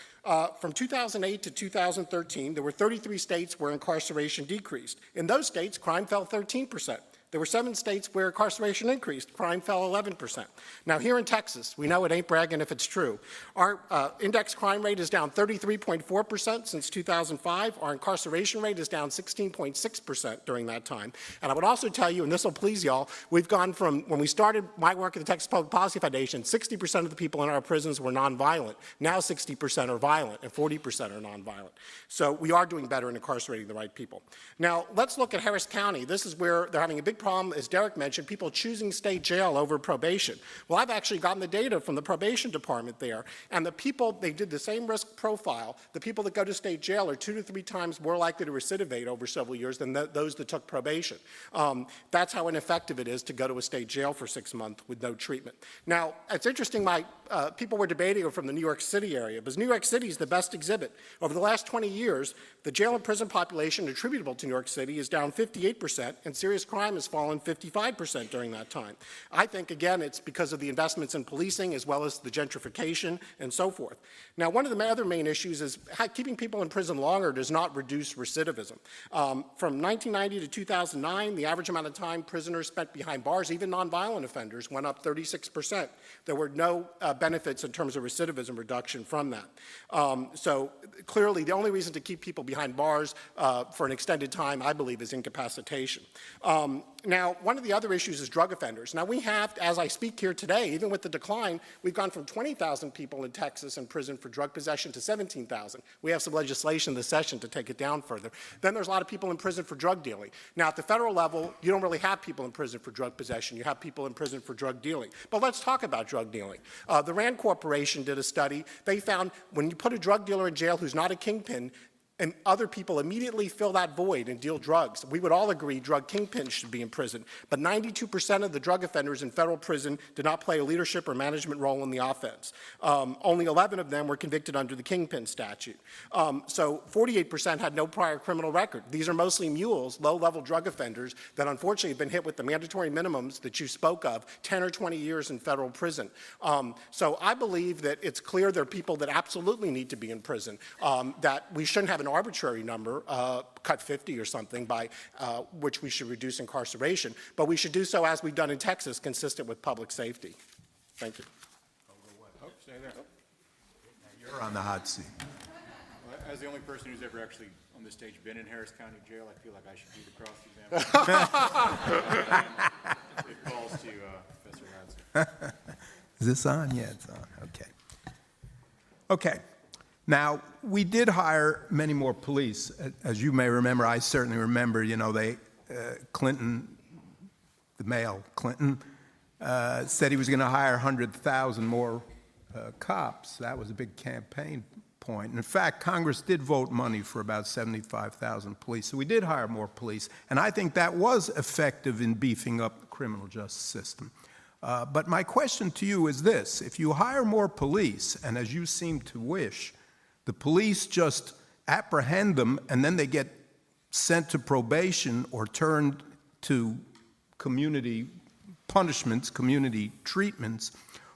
From 2008 to 2013, there were 33 states where incarceration decreased. In those states, crime fell 13%. There were 7 states where incarceration increased. Crime fell 11%. Now, here in Texas, we know it ain't bragging if it's true. Our index crime rate is down 33.4% since 2005. Our incarceration rate is down 16.6% during that time. And I would also tell you, and this will please y'all, we've gone from, when we started my work at the Texas Public Policy Foundation, 60% of the people in our prisons were nonviolent. Now 60% are violent and 40% are nonviolent. So we are doing better in incarcerating the right people. Now, let's look at Harris County. This is where they're having a big problem, as Derek mentioned, people choosing state jail over probation. Well, I've actually gotten the data from the probation department there, and the people, they did the same risk profile. The people that go to state jail are 2 to 3 times more likely to recidivate over several years than those that took probation. That's how ineffective it is to go to a state jail for 6 months with no treatment. Now, it's interesting, people were debating from the New York City area, because New York City is the best exhibit. Over the last 20 years, the jail and prison population attributable to New York City is down 58%, and serious crime has fallen 55% during that time. I think, again, it's because of the investments in policing as well as the gentrification and so forth. Now, one of the other main issues is keeping people in prison longer does not reduce recidivism. From 1990 to 2009, the average amount of time prisoners spent behind bars, even nonviolent offenders, went up 36%. There were no benefits in terms of recidivism reduction from that. So clearly, the only reason to keep people behind bars for an extended time, I believe, is incapacitation. Now, one of the other issues is drug offenders. Now, we have, as I speak here today, even with the decline, we've gone from 20,000 people in Texas in prison for drug possession to 17,000. We have some legislation this session to take it down further. Then there's a lot of people in prison for drug dealing. Now, at the federal level, you don't really have people in prison for drug possession. You have people in prison for drug dealing. But let's talk about drug dealing. The Rand Corporation did a study. They found when you put a drug dealer in jail who's not a kingpin, and other people immediately fill that void and deal drugs. We would all agree drug kingpins should be in prison, but 92% of the drug offenders in federal prison did not play a leadership or management role in the offense. Only 11 of them were convicted under the kingpin statute. So 48% had no prior criminal record. These are mostly mules, low-level drug offenders that unfortunately have been hit with the mandatory minimums that you spoke of, 10 or 20 years in federal prison. So I believe that it's clear there are people that absolutely need to be in prison, that we shouldn't have an arbitrary number, cut 50 or something, by which we should reduce incarceration. But we should do so as we've done in Texas, consistent with public safety. Thank you. Oh, stay there. You're on the hot seat. Well, as the only person who's ever actually on this stage been in Harris County Jail, I feel like I should do the cross-examination. It falls to Professor Latzer. Is this on? Yeah, it's on. Okay. Okay. Now, we did hire many more police. As you may remember, I certainly remember, you know, Clinton, the male Clinton, said he was going to hire 100,000 more cops. That was a big campaign point. And in fact, Congress did vote money for about 75,000 police. So we did hire more police. And I think that was effective in beefing up the criminal justice system. But my question to you is this. If you hire more police, and as you seem to wish, the police just apprehend them and then they get sent to probation or turned to community punishments, community treatments,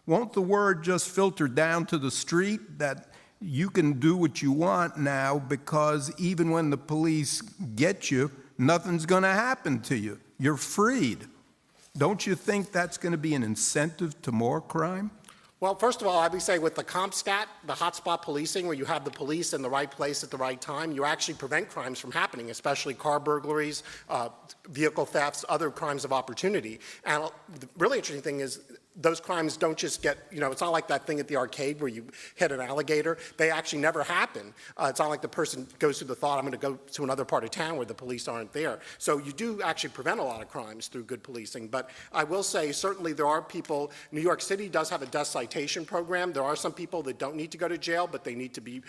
won't the word just filter down to the street that you can do what you want now because even when the police get you, nothing's going to happen to you? You're freed. Don't you think that's going to be an incentive to more crime? Well, first of all, I would say with the CompStat, the hotspot policing, where you have the police in the right place at the right time, you actually prevent crimes from happening, especially car burglaries, vehicle thefts, other crimes of opportunity. And the really interesting thing is those crimes don't just get, it's not like that thing at the arcade where you hit an alligator. They actually never happen. It's not like the person goes through the thought, I'm going to go to another part of town where the police aren't there. So you do actually prevent a lot of crimes through good policing. But I will say, certainly there are people, New York City does have a death citation program. There are some people that don't need to go to jail, but they need to be,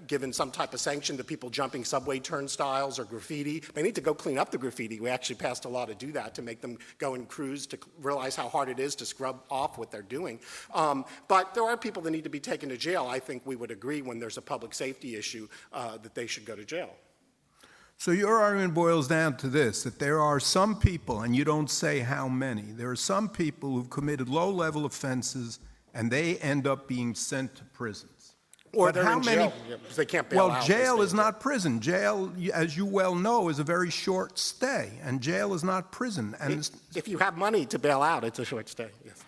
given some type of sanction. The people jumping subway turnstiles or graffiti, they need to go clean up the graffiti. We actually passed a law to do that, to make them go and cruise, to realize how hard it is to scrub off what they're doing. But there are people that need to be taken to jail. I think we would agree when there's a public safety issue that they should go to jail. So your argument boils down to this, that there are some people, and you don't say how many, there are some people who've committed low-level offenses and they end up being sent to prisons. Or But they're how in many- jail because they can't bail out. Well, They jail stay is in not prison. Jail, as you well know, is a very short stay, and jail is not prison. And If you have money to bail out, it's a short stay, yes.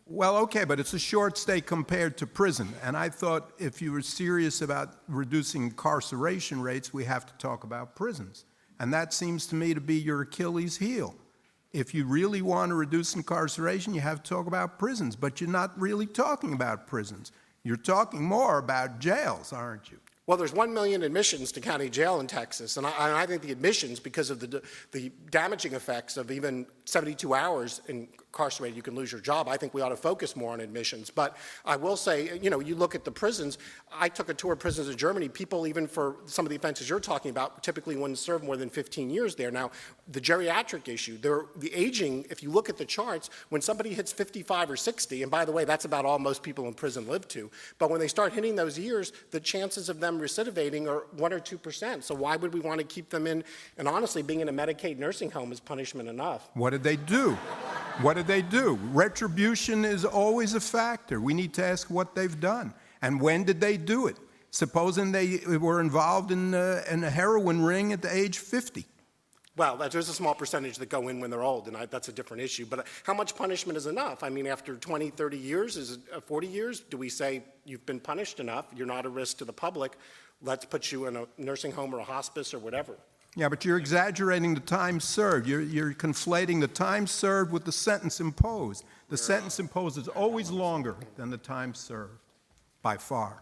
well, okay, but it's a short stay compared to prison. And I thought if you were serious about reducing incarceration rates, we have to talk about prisons. And that seems to me to be your Achilles heel. If you really want to reduce incarceration, you have to talk about prisons. But you're not really talking about prisons. You're talking more about jails, aren't you? Well, there's 1 million admissions to county jail in Texas, and I think the admissions, because of the damaging effects of even 72 hours incarcerated, you can lose your job. I think we ought to focus more on admissions. But I will say, you look at the prisons. I took a tour of prisons in Germany. People, even for some of the offenses you're talking about, typically wouldn't serve more than 15 years there. Now, the geriatric issue, the aging, if you look at the charts, when somebody hits 55 or 60, and by the way, that's about all most people in prison live to, but when they start hitting those years, the chances of them recidivating are 1 or 2%. So why would we want to keep them in? And honestly, being in a Medicaid nursing home is punishment enough. What did they do? What did they do? Retribution is always a factor. We need to ask what they've done. And when did they do it? Supposing they were involved in a heroin ring at the age 50. Well, there's a small percentage that go in when they're old, and that's a different issue. But how much punishment is enough? I mean, after 20, 30 years, is it 40 years? Do we say you've been punished enough, you're not a risk to the public, let's put you in a nursing home or a hospice or whatever? Yeah, but you're exaggerating the time served. You're conflating the time served with the sentence imposed. The sentence imposed is always longer than the time served, by far.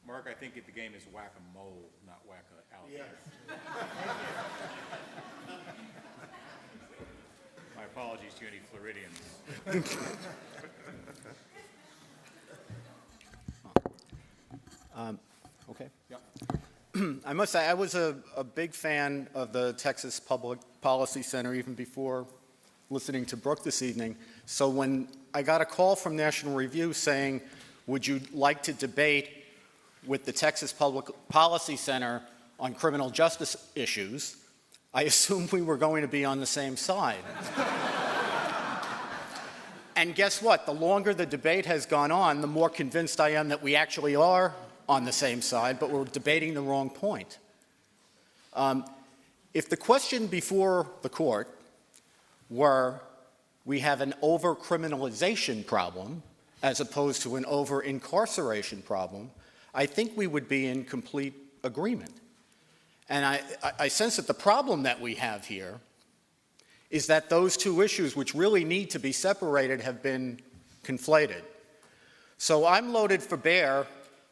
Mark, I think the game is whack-a-mole, not whack-a-alligator. My apologies to any Floridians. Okay. I must say, I was a big fan of the Texas Public Policy Center even before listening to Brooke this evening. So when I got a call from National Review saying, would you like to debate with the Texas Public Policy Center on criminal justice issues, I assumed we were going to be on the same side. And guess what? The longer the debate has gone on, the more convinced I am that we actually are on the same side, but we're debating the wrong point. If the question before the court were, we have an over-criminalization problem as opposed to an over-incarceration problem, I think we would be in complete agreement. And I sense that the problem that we have here is that those two issues, which really need to be separated, have been conflated. So I'm loaded for bear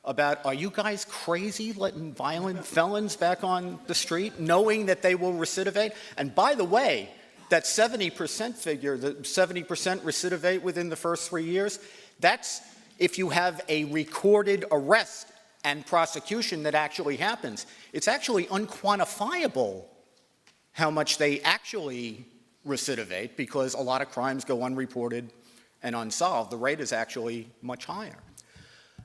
about, are you guys crazy letting violent felons back on the street, knowing that they will recidivate? And by the way, that 70% figure, the 70% recidivate within the first 3 years, that's if you have a recorded arrest and prosecution that actually happens. It's actually unquantifiable how much they actually recidivate, because a lot of crimes go unreported and unsolved. The rate is actually much higher.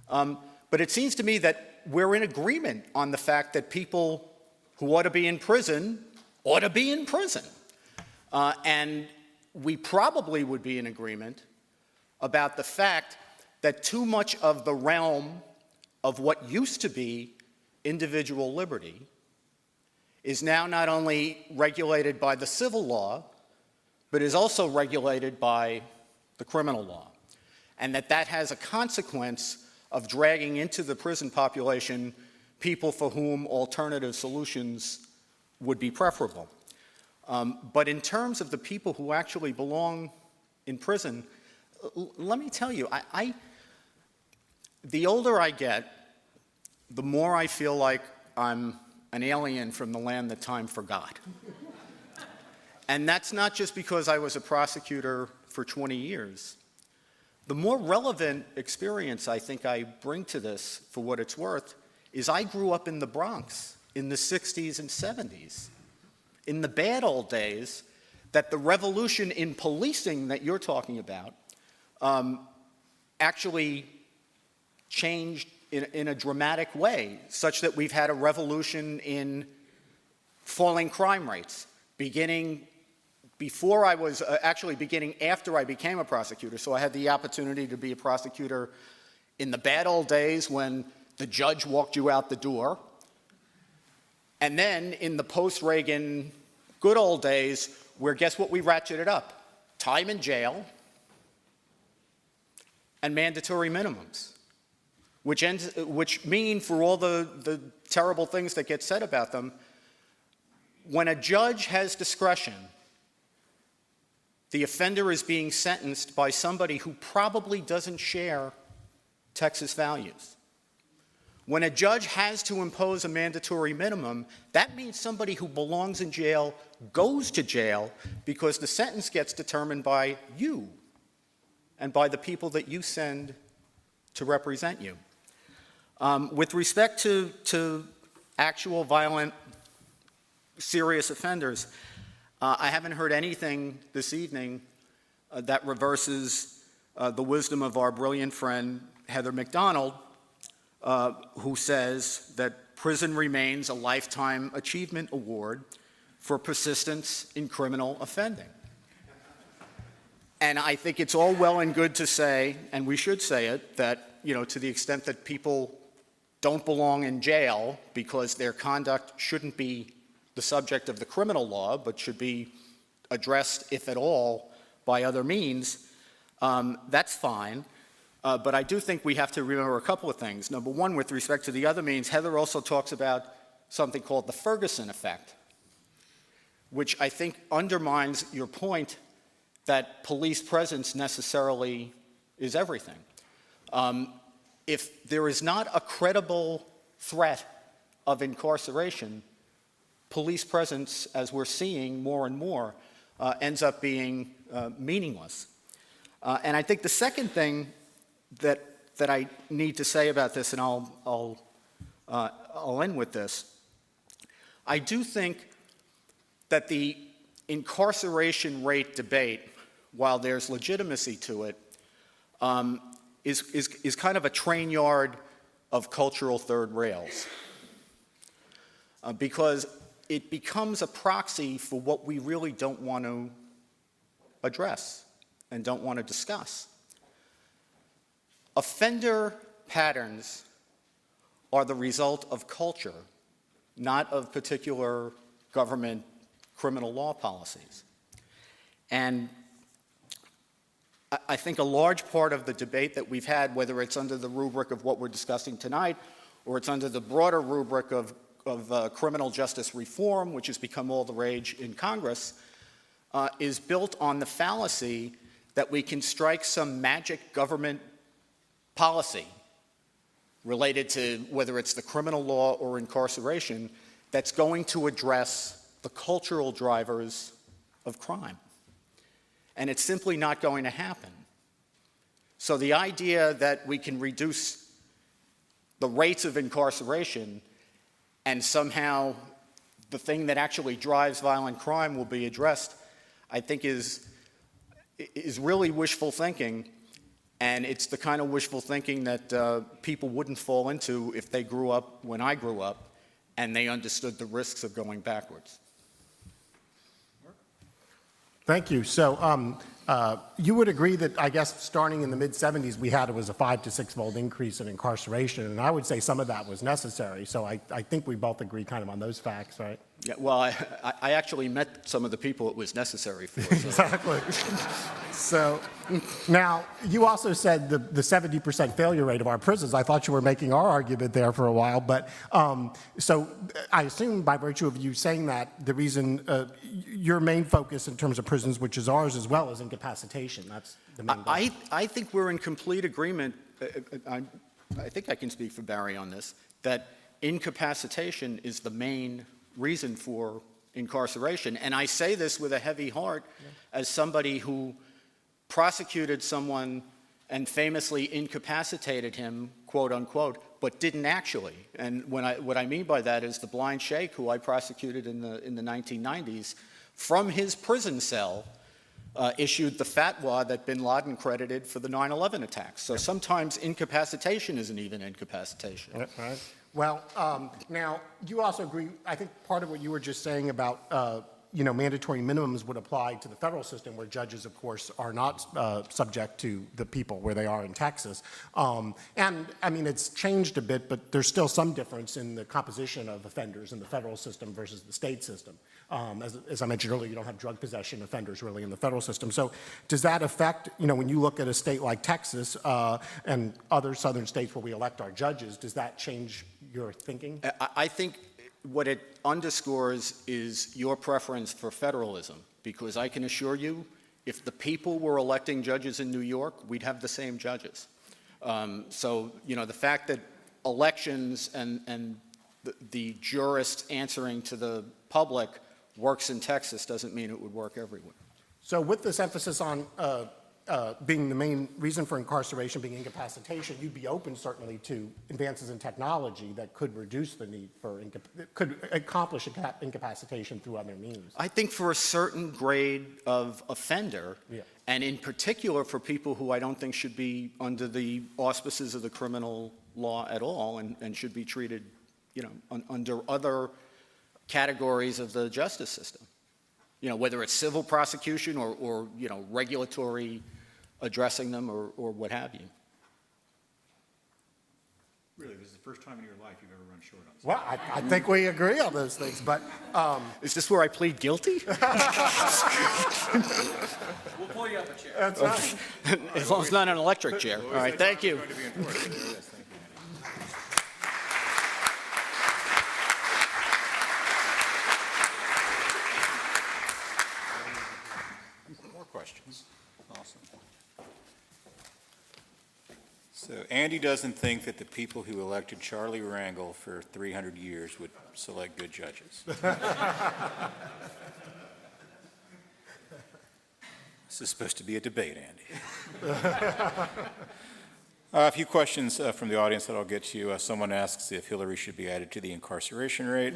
But it seems to me that we're in agreement on the fact that people who ought to be in prison ought to be in prison. And we probably would be in agreement about the fact that too much of the realm of what used to be individual liberty is now not only regulated by the civil law, but is also regulated by the criminal law. And that has a consequence of dragging into the prison population people for whom alternative solutions would be preferable. But in terms of the people who actually belong in prison, let me tell you, the older I get, the more I feel like I'm an alien from the land that time forgot. And that's not just because I was a prosecutor for 20 years. The more relevant experience I think I bring to this, for what it's worth, is I grew up in the Bronx in the 60s and 70s, in the bad old days that the revolution in policing that you're talking about actually changed in a dramatic way, such that we've had a revolution in falling crime rates, beginning after I became a prosecutor. So I had the opportunity to be a prosecutor in the bad old days when the judge walked you out the door, and then in the post-Reagan good old days where, guess what, we ratcheted up? Time in jail and mandatory minimums, which mean, for all the terrible things that get said about them, when a judge has discretion, the offender is being sentenced by somebody who probably doesn't share Texas values. When a judge has to impose a mandatory minimum, that means somebody who belongs in jail goes to jail, because the sentence gets determined by you and by the people that you send to represent you. With respect to actual violent, serious offenders, I haven't heard anything this evening that reverses the wisdom of our brilliant friend Heather McDonald, who says that prison remains a lifetime achievement award for persistence in criminal offending. And I think it's all well and good to say, and we should say it, that, to the extent that people don't belong in jail because their conduct shouldn't be the subject of the criminal law, but should be addressed, if at all, by other means, that's fine. But I do think we have to remember a couple of things. Number one, with respect to the other means, Heather also talks about something called the Ferguson effect, which I think undermines your point that police presence necessarily is everything. If there is not a credible threat of incarceration, police presence, as we're seeing more and more, ends up being meaningless. And I think the second thing that I need to say about this, and I'll end with this, I do think that the incarceration rate debate, while there's legitimacy to it, is kind of a train yard of cultural third rails. Because it becomes a proxy for what we really don't want to address and don't want to discuss. Offender patterns are the result of culture, not of particular government criminal law policies. And I think a large part of the debate that we've had, whether it's under the rubric of what we're discussing tonight, or it's under the broader rubric of criminal justice reform, which has become all the rage in Congress, is built on the fallacy that we can strike some magic government policy related to whether it's the criminal law or incarceration that's going to address the cultural drivers of crime. And it's simply not going to happen. So the idea that we can reduce the rates of incarceration and somehow the thing that actually drives violent crime will be addressed, I think is really wishful thinking. And it's the kind of wishful thinking that people wouldn't fall into if they grew up when I grew up and they understood the risks of going backwards. Thank you. So you would agree that, I guess, starting in the mid-'70s, we had it was a 5 to 6-fold increase in incarceration, and I would say some of that was necessary. So I think we both agree kind of on those facts, right? Yeah, well, I actually met some of the people it was necessary for. So. Exactly. So now, you also said the 70% failure rate of our prisons. I thought you were making our argument there for a while, but so I assume by virtue of you saying that, the reason your main focus in terms of prisons, which is ours as well, is incapacitation. That's the main goal. I think we're in complete agreement. I think I can speak for Barry on this, that incapacitation is the main reason for incarceration. And I say this with a heavy heart as somebody who prosecuted someone and famously incapacitated him, quote unquote, but didn't actually. And what I mean by that is the blind sheikh who I prosecuted in the 1990s, from his prison cell, issued the fatwa that bin Laden credited for the 9/11 attacks. So sometimes incapacitation isn't even incapacitation. Right. Well, now, you also agree, I think part of what you were just saying about, mandatory minimums would apply to the federal system where judges, of course, are not subject to the people where they are in Texas. And, I mean, it's changed a bit, but there's still some difference in the composition of offenders in the federal system versus the state system. As I mentioned earlier, you don't have drug possession offenders really in the federal system. So does that affect, when you look at a state like Texas and other southern states where we elect our judges, does that change your thinking? I think what it underscores is your preference for federalism, because I can assure you, if the people were electing judges in New York, we'd have the same judges. So, the fact that elections and the jurists answering to the public works in Texas doesn't mean it would work everywhere. So with this emphasis on being the main reason for incarceration being incapacitation, you'd be open certainly to advances in technology that could reduce the need for, could accomplish incapacitation through other means. I think for a certain grade of offender, Yeah. and in particular for people who I don't think should be under the auspices of the criminal law at all and should be treated, under other categories of the justice system. Whether it's civil prosecution or regulatory addressing them or what have you. Really, this is the first time in your life you've ever run short on something. Well, I think we agree on those things, but Is this where I plead guilty? We'll pull you up a chair. that's right. As long as it's not an electric chair. All right, thank you. Going to be enforced. Yes, thank you, Andy. More questions? Awesome. So Andy doesn't think that the people who elected Charlie Rangel for 300 years would select good judges. This is supposed to be a debate, Andy. A few questions from the audience that I'll get to. Someone asks if Hillary should be added to the incarceration rate.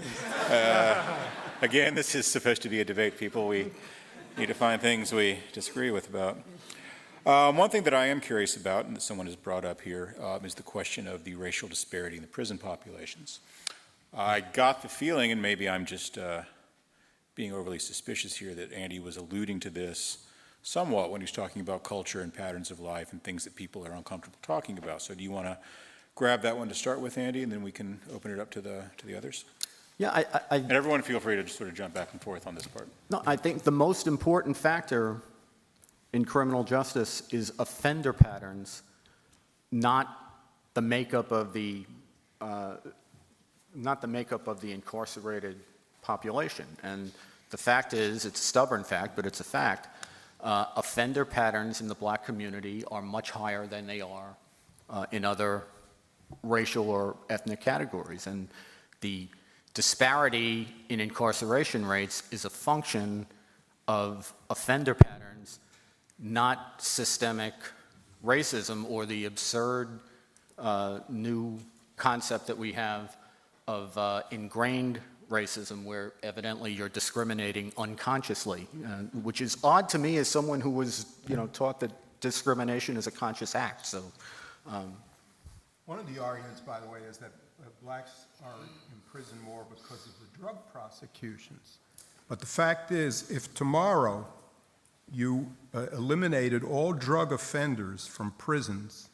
Again, this is supposed to be a debate, people. We need to find things we disagree with about. One thing that I am curious about, and that someone has brought up here, is the question of the racial disparity in the prison populations. I got the feeling, and maybe I'm just being overly suspicious here, that Andy was alluding to this somewhat when he's talking about culture and patterns of life and things that people are uncomfortable talking about. So do you want to grab that one to start with, Andy, and then we can open it up to the others? Yeah, And everyone feel free to just sort of jump back and forth on this part. No, I think the most important factor in criminal justice is offender patterns, not the makeup of the incarcerated population. And the fact is, it's a stubborn fact, but it's a fact. Offender patterns in the black community are much higher than they are in other racial or ethnic categories. And the disparity in incarceration rates is a function of offender patterns, not systemic racism or the absurd new concept that we have of ingrained racism, where evidently you're discriminating unconsciously, which is odd to me as someone who was, taught that discrimination is a conscious act. So, one of the arguments, by the way, is that blacks are in prison more because of the drug prosecutions. But the fact is, if tomorrow you eliminated all drug offenders from prisons,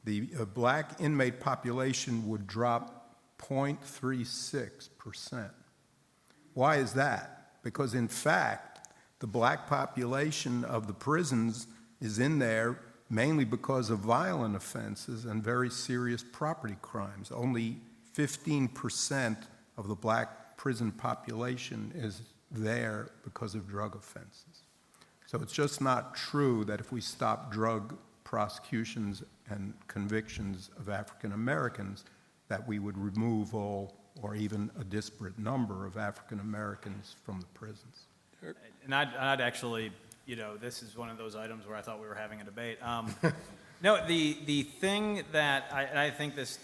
the black inmate population would drop 0.36%. Why is that? Because in fact, the black population of the prisons is in there mainly because of violent offenses and very serious property crimes. Only 15% of the black prison population is there because of drug offenses. So it's just not true that if we stop drug prosecutions and convictions of African Americans, that we would remove all or even a disparate number of African Americans from the prisons. And I'd actually, this is one of those items where I thought we were having a debate. No, the thing that I think this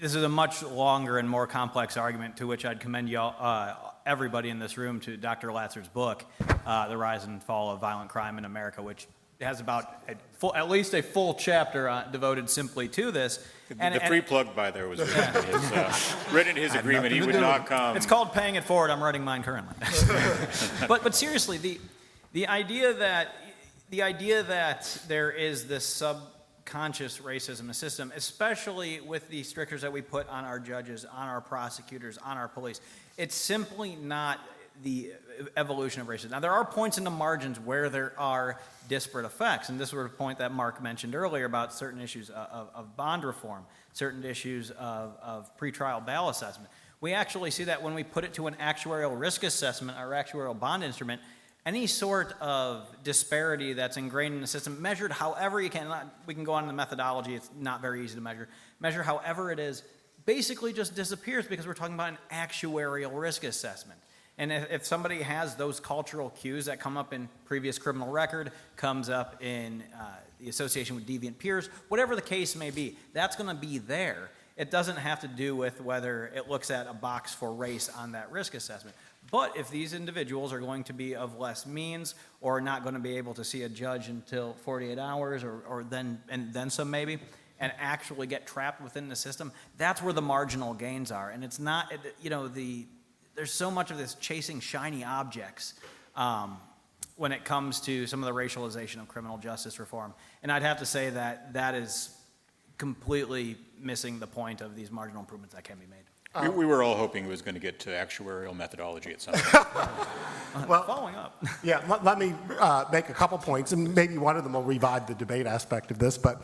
is a much longer and more complex argument, to which I'd commend y'all, everybody in this room, to Dr. Latzer's book, The Rise and Fall of Violent Crime in America, which has about at least a full chapter devoted simply to this. The free plug by there was written in his agreement. He would not come. It's called Paying It Forward. I'm writing mine currently. but seriously, the idea that there is this subconscious racism in the system, especially with the strictures that we put on our judges, on our prosecutors, on our police, it's simply not the evolution of racism. Now, there are points in the margins where there are disparate effects, and this was a point that Mark mentioned earlier about certain issues of bond reform, certain issues of pretrial bail assessment. We actually see that when we put it to an actuarial risk assessment or actuarial bond instrument, any sort of disparity that's ingrained in the system, measured however you can, we can go on to the methodology, it's not very easy to measure however it is, basically just disappears because we're talking about an actuarial risk assessment. And if somebody has those cultural cues that come up in previous criminal record, comes up in the association with deviant peers, whatever the case may be, that's going to be there. It doesn't have to do with whether it looks at a box for race on that risk assessment. But if these individuals are going to be of less means or not going to be able to see a judge until 48 hours or then some maybe, and actually get trapped within the system, that's where the marginal gains are. And it's not, there's so much of this chasing shiny objects when it comes to some of the racialization of criminal justice reform. And I'd have to say that is completely missing the point of these marginal improvements that can be made. We were all hoping it was going to get to actuarial methodology at some point. Well, following up. Yeah, let me make a couple points, and maybe one of them will revive the debate aspect of this, but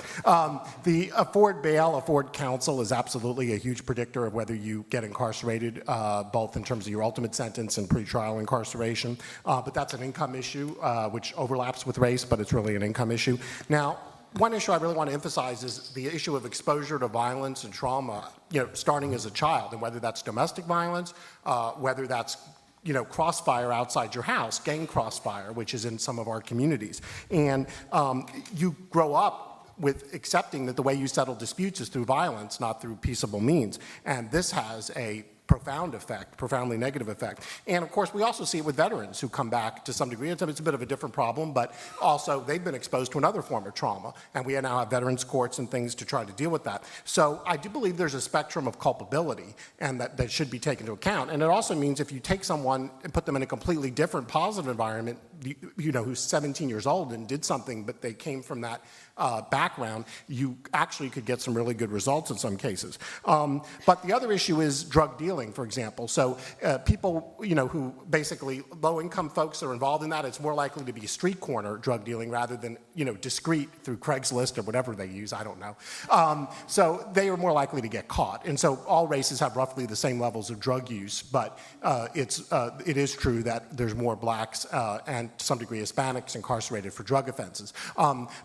the afford bail, afford counsel is absolutely a huge predictor of whether you get incarcerated, both in terms of your ultimate sentence and pretrial incarceration, but that's an income issue, which overlaps with race, but it's really an income issue. Now, one issue I really want to emphasize is the issue of exposure to violence and trauma, starting as a child, and whether that's domestic violence, whether that's crossfire outside your house, gang crossfire, which is in some of our communities. And you grow up with accepting that the way you settle disputes is through violence, not through peaceable means. And this has a profound effect, profoundly negative effect. And of course, we also see it with veterans who come back to some degree. It's a bit of a different problem, but also they've been exposed to another form of trauma. And we now have veterans courts and things to try to deal with that. So I do believe there's a spectrum of culpability and that should be taken into account. And it also means if you take someone and put them in a completely different positive environment, who's 17 years old and did something, but they came from that background, you actually could get some really good results in some cases. But the other issue is drug dealing. dealing, for example. So people, who basically low-income folks are involved in that, it's more likely to be a street corner drug dealing rather than, discreet through Craigslist or whatever they use, I don't know. So they are more likely to get caught. And so all races have roughly the same levels of drug use, but it is true that there's more blacks and to some degree Hispanics incarcerated for drug offenses.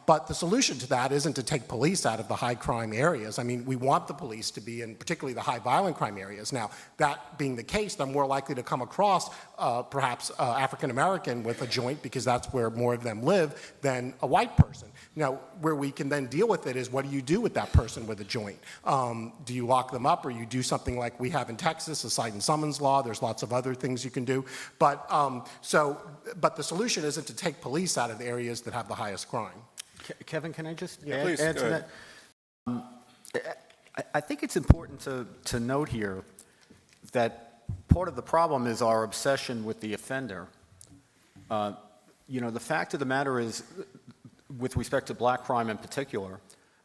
But the solution to that isn't to take police out of the high crime areas. I mean, we want the police to be in particularly the high violent crime areas. Now, that being the case, they're more likely to come across perhaps African American with a joint because that's where more of them live than a white person. Now, where we can then deal with it is what do you do with that person with a joint? Do you lock them up or you do something like we have in Texas, a cite and summons law? There's lots of other things you can do. But the solution isn't to take police out of the areas that have the highest crime. Kevin, can I just please, add to that? I think it's important to note here that part of the problem is our obsession with the offender. The fact of the matter is, with respect to black crime in particular,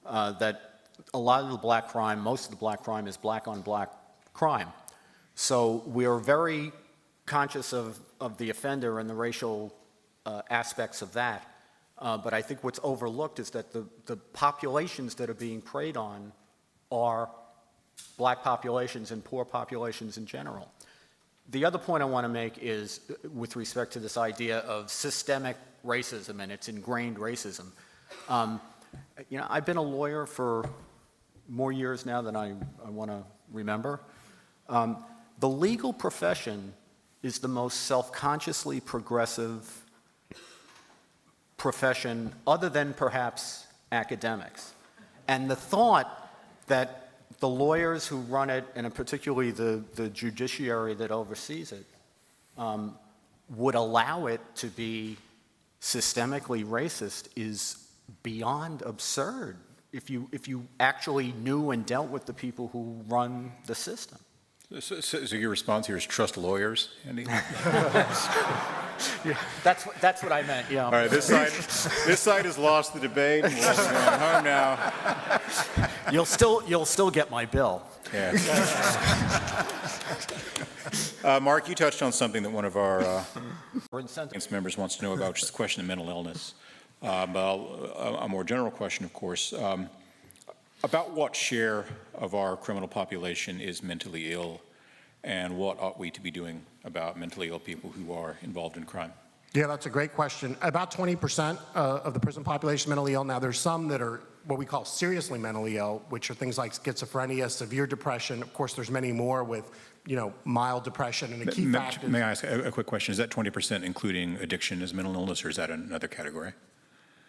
that a lot of the black crime, most of the black crime is black on black crime. So we are very conscious of the offender and the racial aspects of that. But I think what's overlooked is that the populations that are being preyed on are black populations and poor populations in general. The other point I want to make is with respect to this idea of systemic racism and its ingrained racism. I've been a lawyer for more years now than I want to remember. The legal profession is the most self-consciously progressive profession other than perhaps academics. And the thought that the lawyers who run it, and particularly the judiciary that oversees it, would allow it to be systemically racist is beyond absurd if you actually knew and dealt with the people who run the system. So your response here is trust lawyers, Andy? Yeah, that's what I meant. Yeah. All right, this side has lost the debate. We're going home now. You'll still get my bill. Yeah. Mark, you touched on something that one of our audience members wants to know about, which is the question of mental illness. But a more general question, of course. About what share of our criminal population is mentally ill, and what ought we to be doing about mentally ill people who are involved in crime? Yeah, that's a great question. About 20% of the prison population is mentally ill. Now, there's some that are what we call seriously mentally ill, which are things like schizophrenia, severe depression. Of course, there's many more with, mild depression. And a key factor. May I ask a quick question? Is that 20% including addiction as mental illness, or is that another category?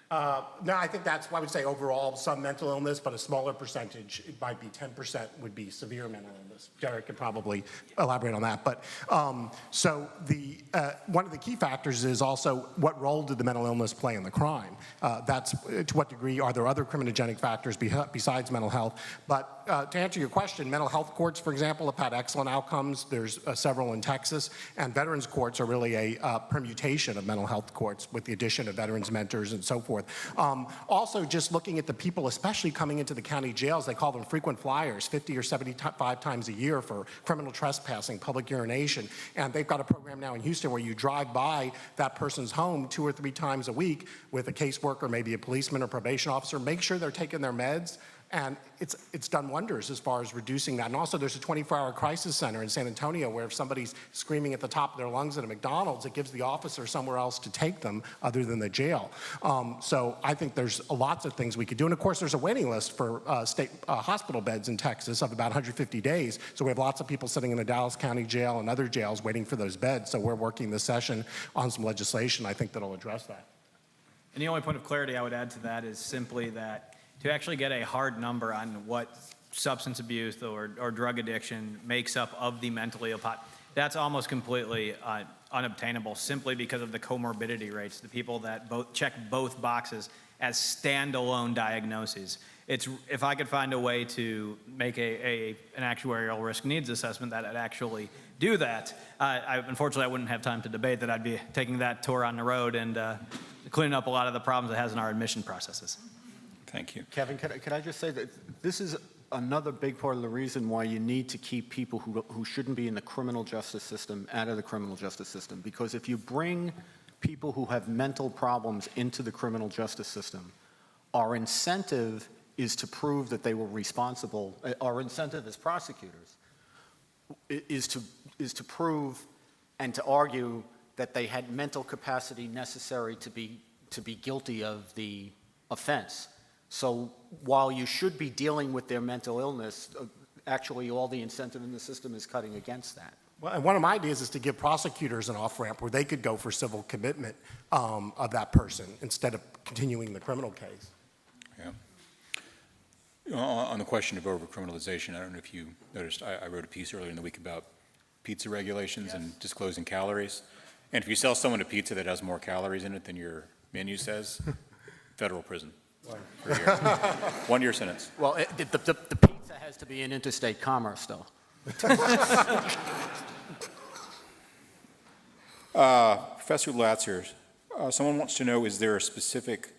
No, I think that's why I would say overall some mental illness, but a smaller percentage, it might be 10% would be severe mental illness. Derek could probably elaborate on that. But so one of the key factors is also what role did the mental illness play in the crime? That's to what degree are there other criminogenic factors besides mental health? But to answer your question, mental health courts, for example, have had excellent outcomes. There's several in Texas, and veterans courts are really a permutation of mental health courts with the addition of veterans mentors and so forth. Also, just looking at the people, especially coming into the county jails, they call them frequent flyers, 50 or 75 times a year for criminal trespassing, public urination. And they've got a program now in Houston where you drive by that person's home 2 or 3 times a week with a caseworker, maybe a policeman or probation officer, make sure they're taking their meds. And it's done wonders as far as reducing that. And also there's a 24-hour crisis center in San Antonio where if somebody's screaming at the top of their lungs at a McDonald's, it gives the officer somewhere else to take them other than the jail. So I think there's lots of things we could do. And of course, there's a waiting list for state hospital beds in Texas of about 150 days. So we have lots of people sitting in the Dallas County Jail and other jails waiting for those beds. So we're working this session on some legislation, I think, that'll address that. And the only point of clarity I would add to that is simply that to actually get a hard number on what substance abuse or drug addiction makes up of the mentally ill that's almost completely unobtainable simply because of the comorbidity rates, the people that check both boxes as standalone diagnoses. If I could find a way to make an actuarial risk needs assessment that would actually do that, unfortunately I wouldn't have time to debate that. I'd be taking that tour on the road and cleaning up a lot of the problems it has in our admission processes. Thank you. Kevin, could I just say that this is another big part of the reason why you need to keep people who shouldn't be in the criminal justice system out of the criminal justice system. Because if you bring people who have mental problems into the criminal justice system, our incentive is to prove that they were responsible. Our incentive as prosecutors is to prove and to argue that they had mental capacity necessary to be guilty of the offense. So while you should be dealing with their mental illness, actually all the incentive in the system is cutting against that. Well, and one of my ideas is to give prosecutors an off-ramp where they could go for civil commitment of that person instead of continuing the criminal case. Yeah. On the question of overcriminalization, I don't know if you noticed, I wrote a piece earlier in the week about pizza regulations and disclosing calories. And if you sell someone a pizza that has more calories in it than your menu says, federal prison. For a year. 1 year sentence. Well, the pizza has to be in interstate commerce, though. Professor Latzer, someone wants to know, is there a specific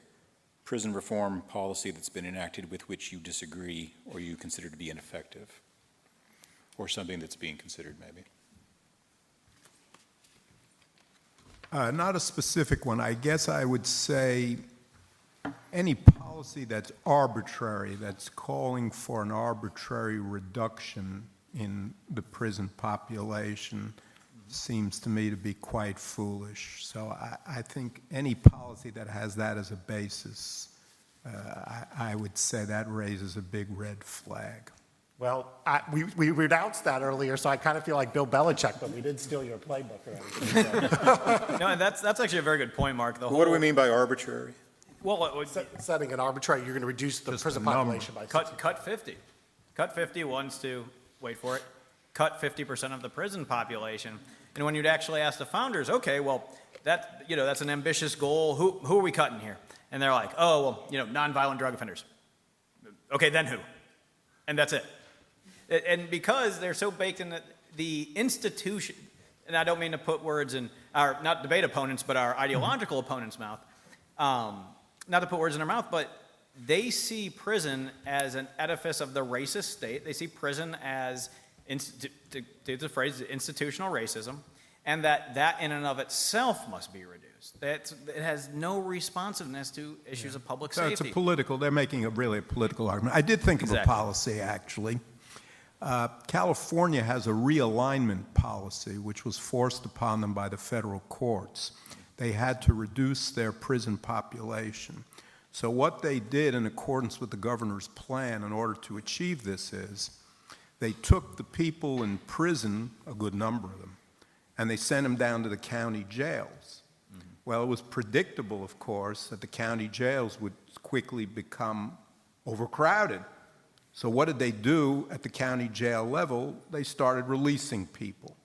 prison reform policy that's been enacted with which you disagree or you consider to be ineffective? Or something that's being considered, maybe? Not a specific one. I guess I would say any policy that's arbitrary, that's calling for an arbitrary reduction in the prison population, seems to me to be quite foolish. So I think any policy that has that as a basis, I would say that raises a big red flag. Well, we renounced that earlier, so I kind of feel like Bill Belichick, but we did steal your playbook already. No, and that's actually a very good point, Mark. What do we mean by arbitrary? Well, Setting an arbitrary, you're going to reduce the Just prison a number. population by 60. cut 50. Cut 50 wants to, wait for it, cut 50% of the prison population. And when you'd actually ask the founders, okay, well, that's an ambitious goal. Who are we cutting here? And they're like, oh, well, nonviolent drug offenders. Okay, then who? And that's it. And because they're so baked in the institution, and I don't mean to put words in our, not debate opponents, but our ideological opponents' mouth, not to put words in their mouth, but they see prison as an edifice of the racist state. They see prison as, to use the phrase, institutional racism, and that in and of itself must be reduced. It has no responsiveness to issues of public So safety. they're making really a political argument. I did think of a Exactly. policy, actually. California has a realignment policy, which was forced upon them by the federal courts. They had to reduce their prison population. So what they did in accordance with the governor's plan in order to achieve this is they took the people in prison, a good number of them, and they sent them down to the county jails. Mm-hmm. Well, it was predictable, of course, that the county jails would quickly become overcrowded. So what did they do at the county jail level? They started releasing people.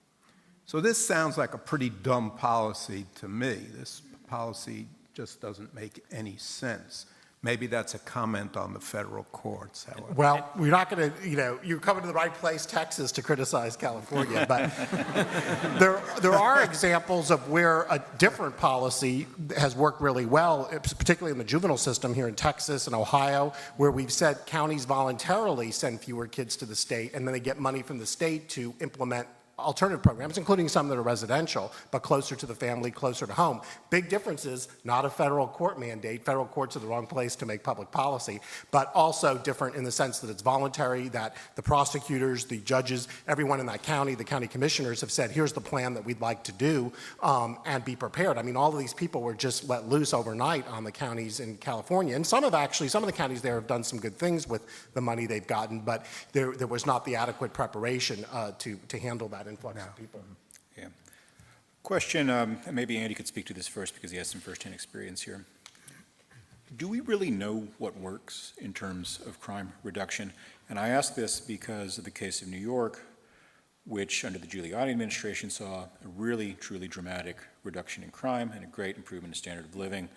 So this sounds like a pretty dumb policy to me. This policy just doesn't make any sense. Maybe that's a comment on the federal courts, however. Well, we're not going to, you're coming to the right place, Texas, to criticize California, but there are examples of where a different policy has worked really well, particularly in the juvenile system here in Texas and Ohio, where we've said counties voluntarily send fewer kids to the state, and then they get money from the state to implement alternative programs, including some that are residential, but closer to the family, closer to home. Big difference is not a federal court mandate. Federal courts are the wrong place to make public policy, but also different in the sense that it's voluntary, that the prosecutors, the judges, everyone in that county, the county commissioners have said, here's the plan that we'd like to do, and be prepared. I mean, all of these people were just let loose overnight on the counties in California, and some of the counties there have done some good things with the money they've gotten, but there was not the adequate preparation to handle that influx of people. Yeah. Question, and maybe Andy could speak to this first because he has some firsthand experience here. Do we really know what works in terms of crime reduction? And I ask this because of the case of New York, which under the Giuliani administration saw a really, truly dramatic reduction in crime and a great improvement in standard of living,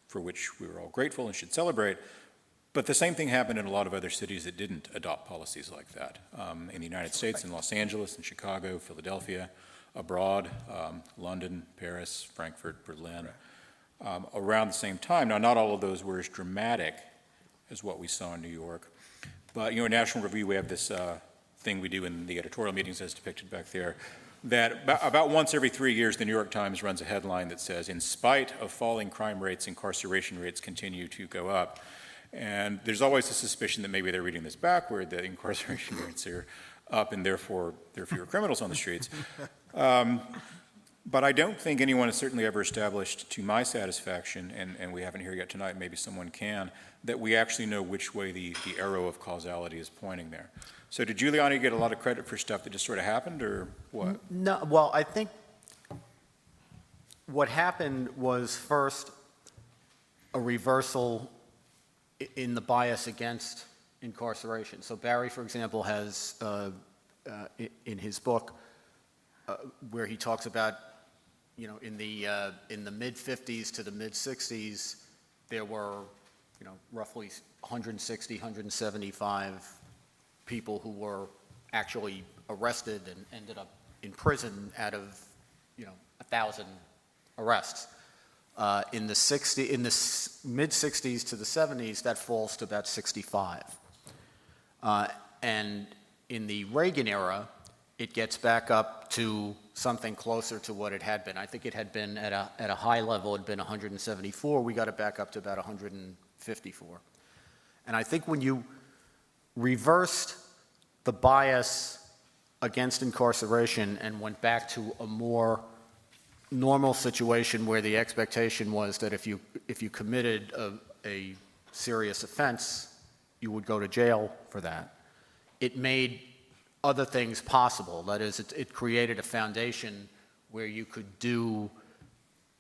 for which we were all grateful and should celebrate. But the same thing happened in a lot of other cities that didn't adopt policies like that. In the United States, in Los Angeles, in Chicago, Philadelphia, abroad, London, Paris, Frankfurt, Berlin, around the same time. Now, not all of those were as dramatic as what we saw in New York. But, you know, in National Review, we have this thing we do in the editorial meetings as depicted back there, that about once every 3 years, the New York Times runs a headline that says, in spite of falling crime rates, incarceration rates continue to go up. And there's always a suspicion that maybe they're reading this backward, that incarceration rates are up and therefore there are fewer criminals on the streets. But I don't think anyone has certainly ever established, to my satisfaction, and we haven't here yet tonight, maybe someone can, that we actually know which way the arrow of causality is pointing there. So did Giuliani get a lot of credit for stuff that just sort of happened, or what? No, well, I think what happened was first a reversal in the bias against incarceration. So Barry, for example, has in his book where he talks about, you know, in the mid-50s to the mid-60s, there were, you know, roughly 160, 175 people who were actually arrested and ended up in prison out of, you know, 1,000 arrests. In the mid-60s to the 70s, that falls to about 65. And in the Reagan era, it gets back up to something closer to what it had been. I think it had been at a high level, it had been 174. We got it back up to about 154. And I think when you reversed the bias against incarceration and went back to a more normal situation where the expectation was that if you committed a serious offense, you would go to jail for that, it made other things possible. That is, it created a foundation where you could do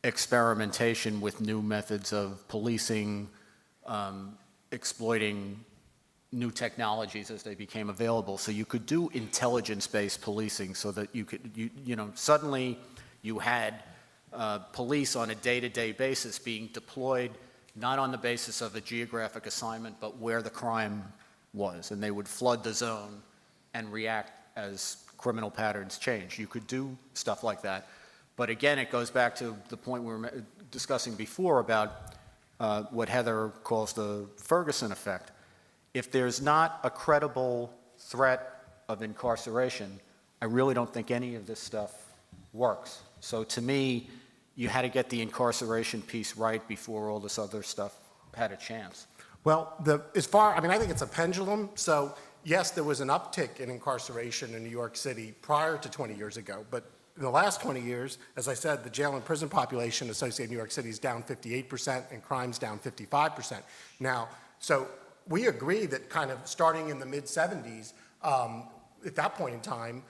experimentation with new methods of policing, exploiting new technologies as they became available. So you could do intelligence-based policing so that you could, you know, suddenly you had police on a day-to-day basis being deployed not on the basis of a geographic assignment, but where the crime was, and they would flood the zone and react as criminal patterns change. You could do stuff like that. But again, it goes back to the point we were discussing before about what Heather calls the Ferguson effect. If there's not a credible threat of incarceration, I really don't think any of this stuff works. So to me, you had to get the incarceration piece right before all this other stuff had a chance. Well, I mean, I think it's a pendulum. So yes, there was an uptick in incarceration in New York City prior to 20 years ago, but in the last 20 years, as I said, the jail and prison population associated with New York City is down 58% and crime's down 55%. Now, so we agree that kind of starting in the mid-70s, at that point in time,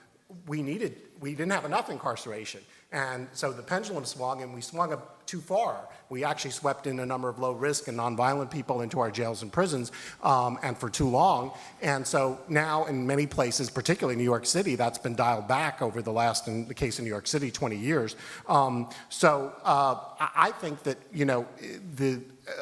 we didn't have enough incarceration. And so the pendulum swung, and we swung up too far. We actually swept in a number of low-risk and nonviolent people into our jails and prisons, and for too long. And so now in many places, particularly New York City, that's been dialed back over the last, in the case of New York City, 20 years. I think that, you know,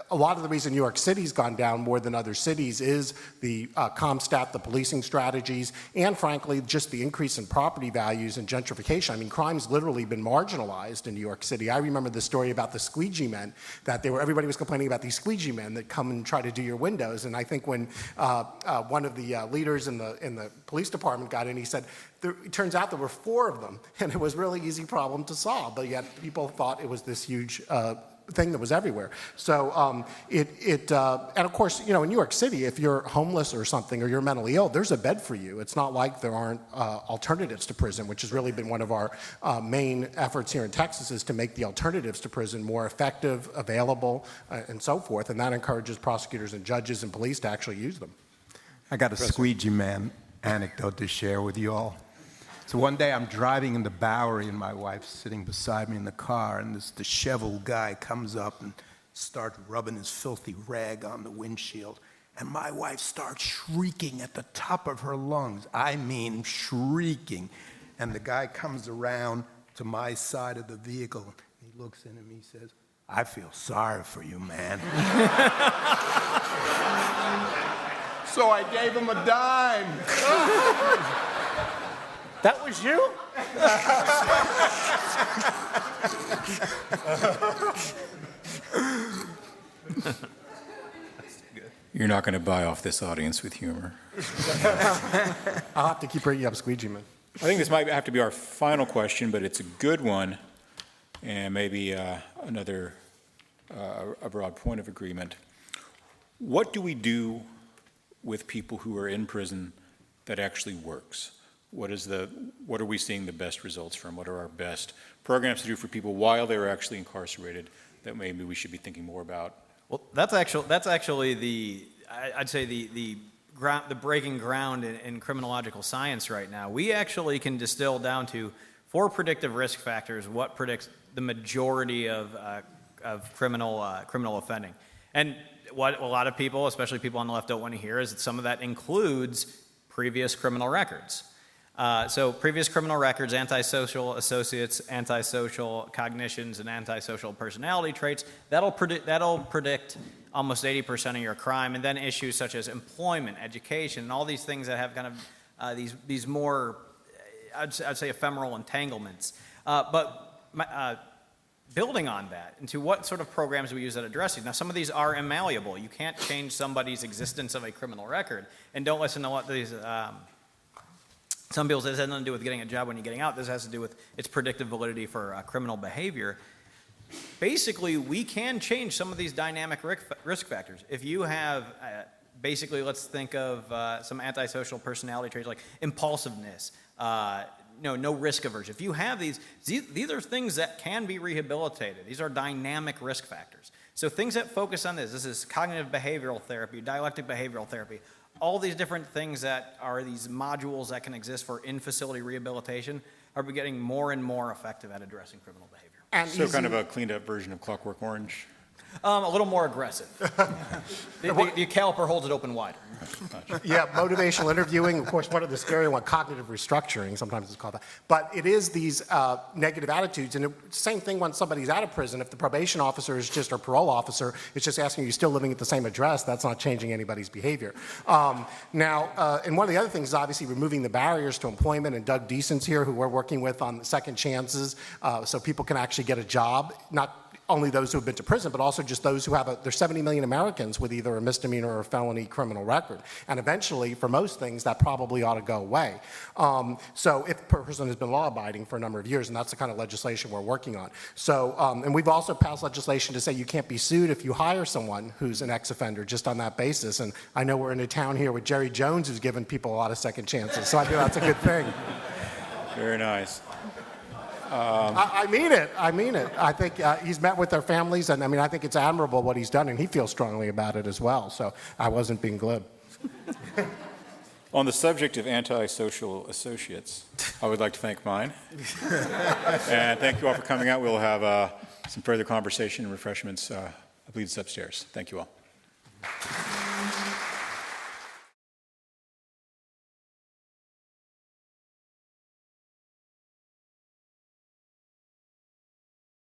a lot of the reason New York City's gone down more than other cities is the CompStat, the policing strategies, and frankly, just the increase in property values and gentrification. I mean, crime's literally been marginalized in New York City. I remember the story about the squeegee men, that everybody was complaining about these squeegee men that come and try to do your windows. And I think when one of the leaders in the police department got in, he said, it turns out there were 4 of them, and it was a really easy problem to solve, but yet people thought it was this huge thing that was everywhere. So and of course, you know, in New York City, if you're homeless or something, or you're mentally ill, there's a bed for you. It's not like there aren't alternatives to prison, which has really been one of our main efforts here in Texas, is to make the alternatives to prison more effective, available, and so forth. And that encourages prosecutors and judges and police to actually use them. I got a squeegee man anecdote to share with you all. So one day I'm driving in the Bowery and my wife's sitting beside me in the car, and this disheveled guy comes up and starts rubbing his filthy rag on the windshield. And my wife starts shrieking at the top of her lungs. I mean shrieking. And the guy comes around to my side of the vehicle. He looks in at me and says, "I feel sorry for you, man." So I gave him a dime. That was you? You're not going to buy off this audience with humor. I'll have to keep bringing up Squeegee Man. I think this might have to be our final question, but it's a good one, and maybe another a broad point of agreement. What do we do with people who are in prison that actually works? What are we seeing the best results from? What are our best programs to do for people while they're actually incarcerated that maybe we should be thinking more about? Well, that's actually I'd say the breaking ground in criminological science right now. We actually can distill down to 4 predictive risk factors what predicts the majority of criminal offending. And what a lot of people, especially people on the left, don't want to hear is that some of that includes previous criminal records. So previous criminal records, antisocial associates, antisocial cognitions, and antisocial personality traits, that'll predict almost 80% of your crime, and then issues such as employment, education, and all these things that have kind of these more, I'd say, ephemeral entanglements. Building on that, into what sort of programs we use that address these. Now, some of these are malleable. You can't change somebody's existence of a criminal record, and don't listen to what these. Some people say this has nothing to do with getting a job when you're getting out. This has to do with its predictive validity for criminal behavior. Basically, we can change some of these dynamic risk factors. If you have, basically, let's think of some antisocial personality traits like impulsiveness, no risk aversion. If you have these are things that can be rehabilitated. These are dynamic risk factors. So things that focus on this is cognitive behavioral therapy, dialectic behavioral therapy, all these different things that are these modules that can exist for in-facility rehabilitation are getting more and more effective at addressing criminal behavior. And So kind of a cleaned up version of Clockwork Orange? A little more aggressive. the caliper holds it open wider. Yeah, motivational interviewing, of course, one of the scary one, cognitive restructuring, sometimes it's called that. But it is these negative attitudes, and same thing when somebody's out of prison. If the probation officer is just, or parole officer, is just asking you still living at the same address, that's not changing anybody's behavior. And one of the other things is obviously removing the barriers to employment, and Doug Deason's here, who we're working with on second chances, so people can actually get a job, not only those who have been to prison, but also just those who have there's 70 million Americans with either a misdemeanor or a felony criminal record. And eventually, for most things, that probably ought to go away. So if a person has been law-abiding for a number of years, and that's the kind of legislation we're working on. So, and we've also passed legislation to say you can't be sued if you hire someone who's an ex-offender just on that basis. And I know we're in a town here with Jerry Jones who's given people a lot of second chances. So I think that's a good thing. Very nice. I mean it. I think he's met with their families, and I think it's admirable what he's done, and he feels strongly about it as well. So I wasn't being glib. On the subject of antisocial associates, I would like to thank mine. And thank you all for coming out. We'll have some further conversation and refreshments. I believe it's upstairs. Thank you all.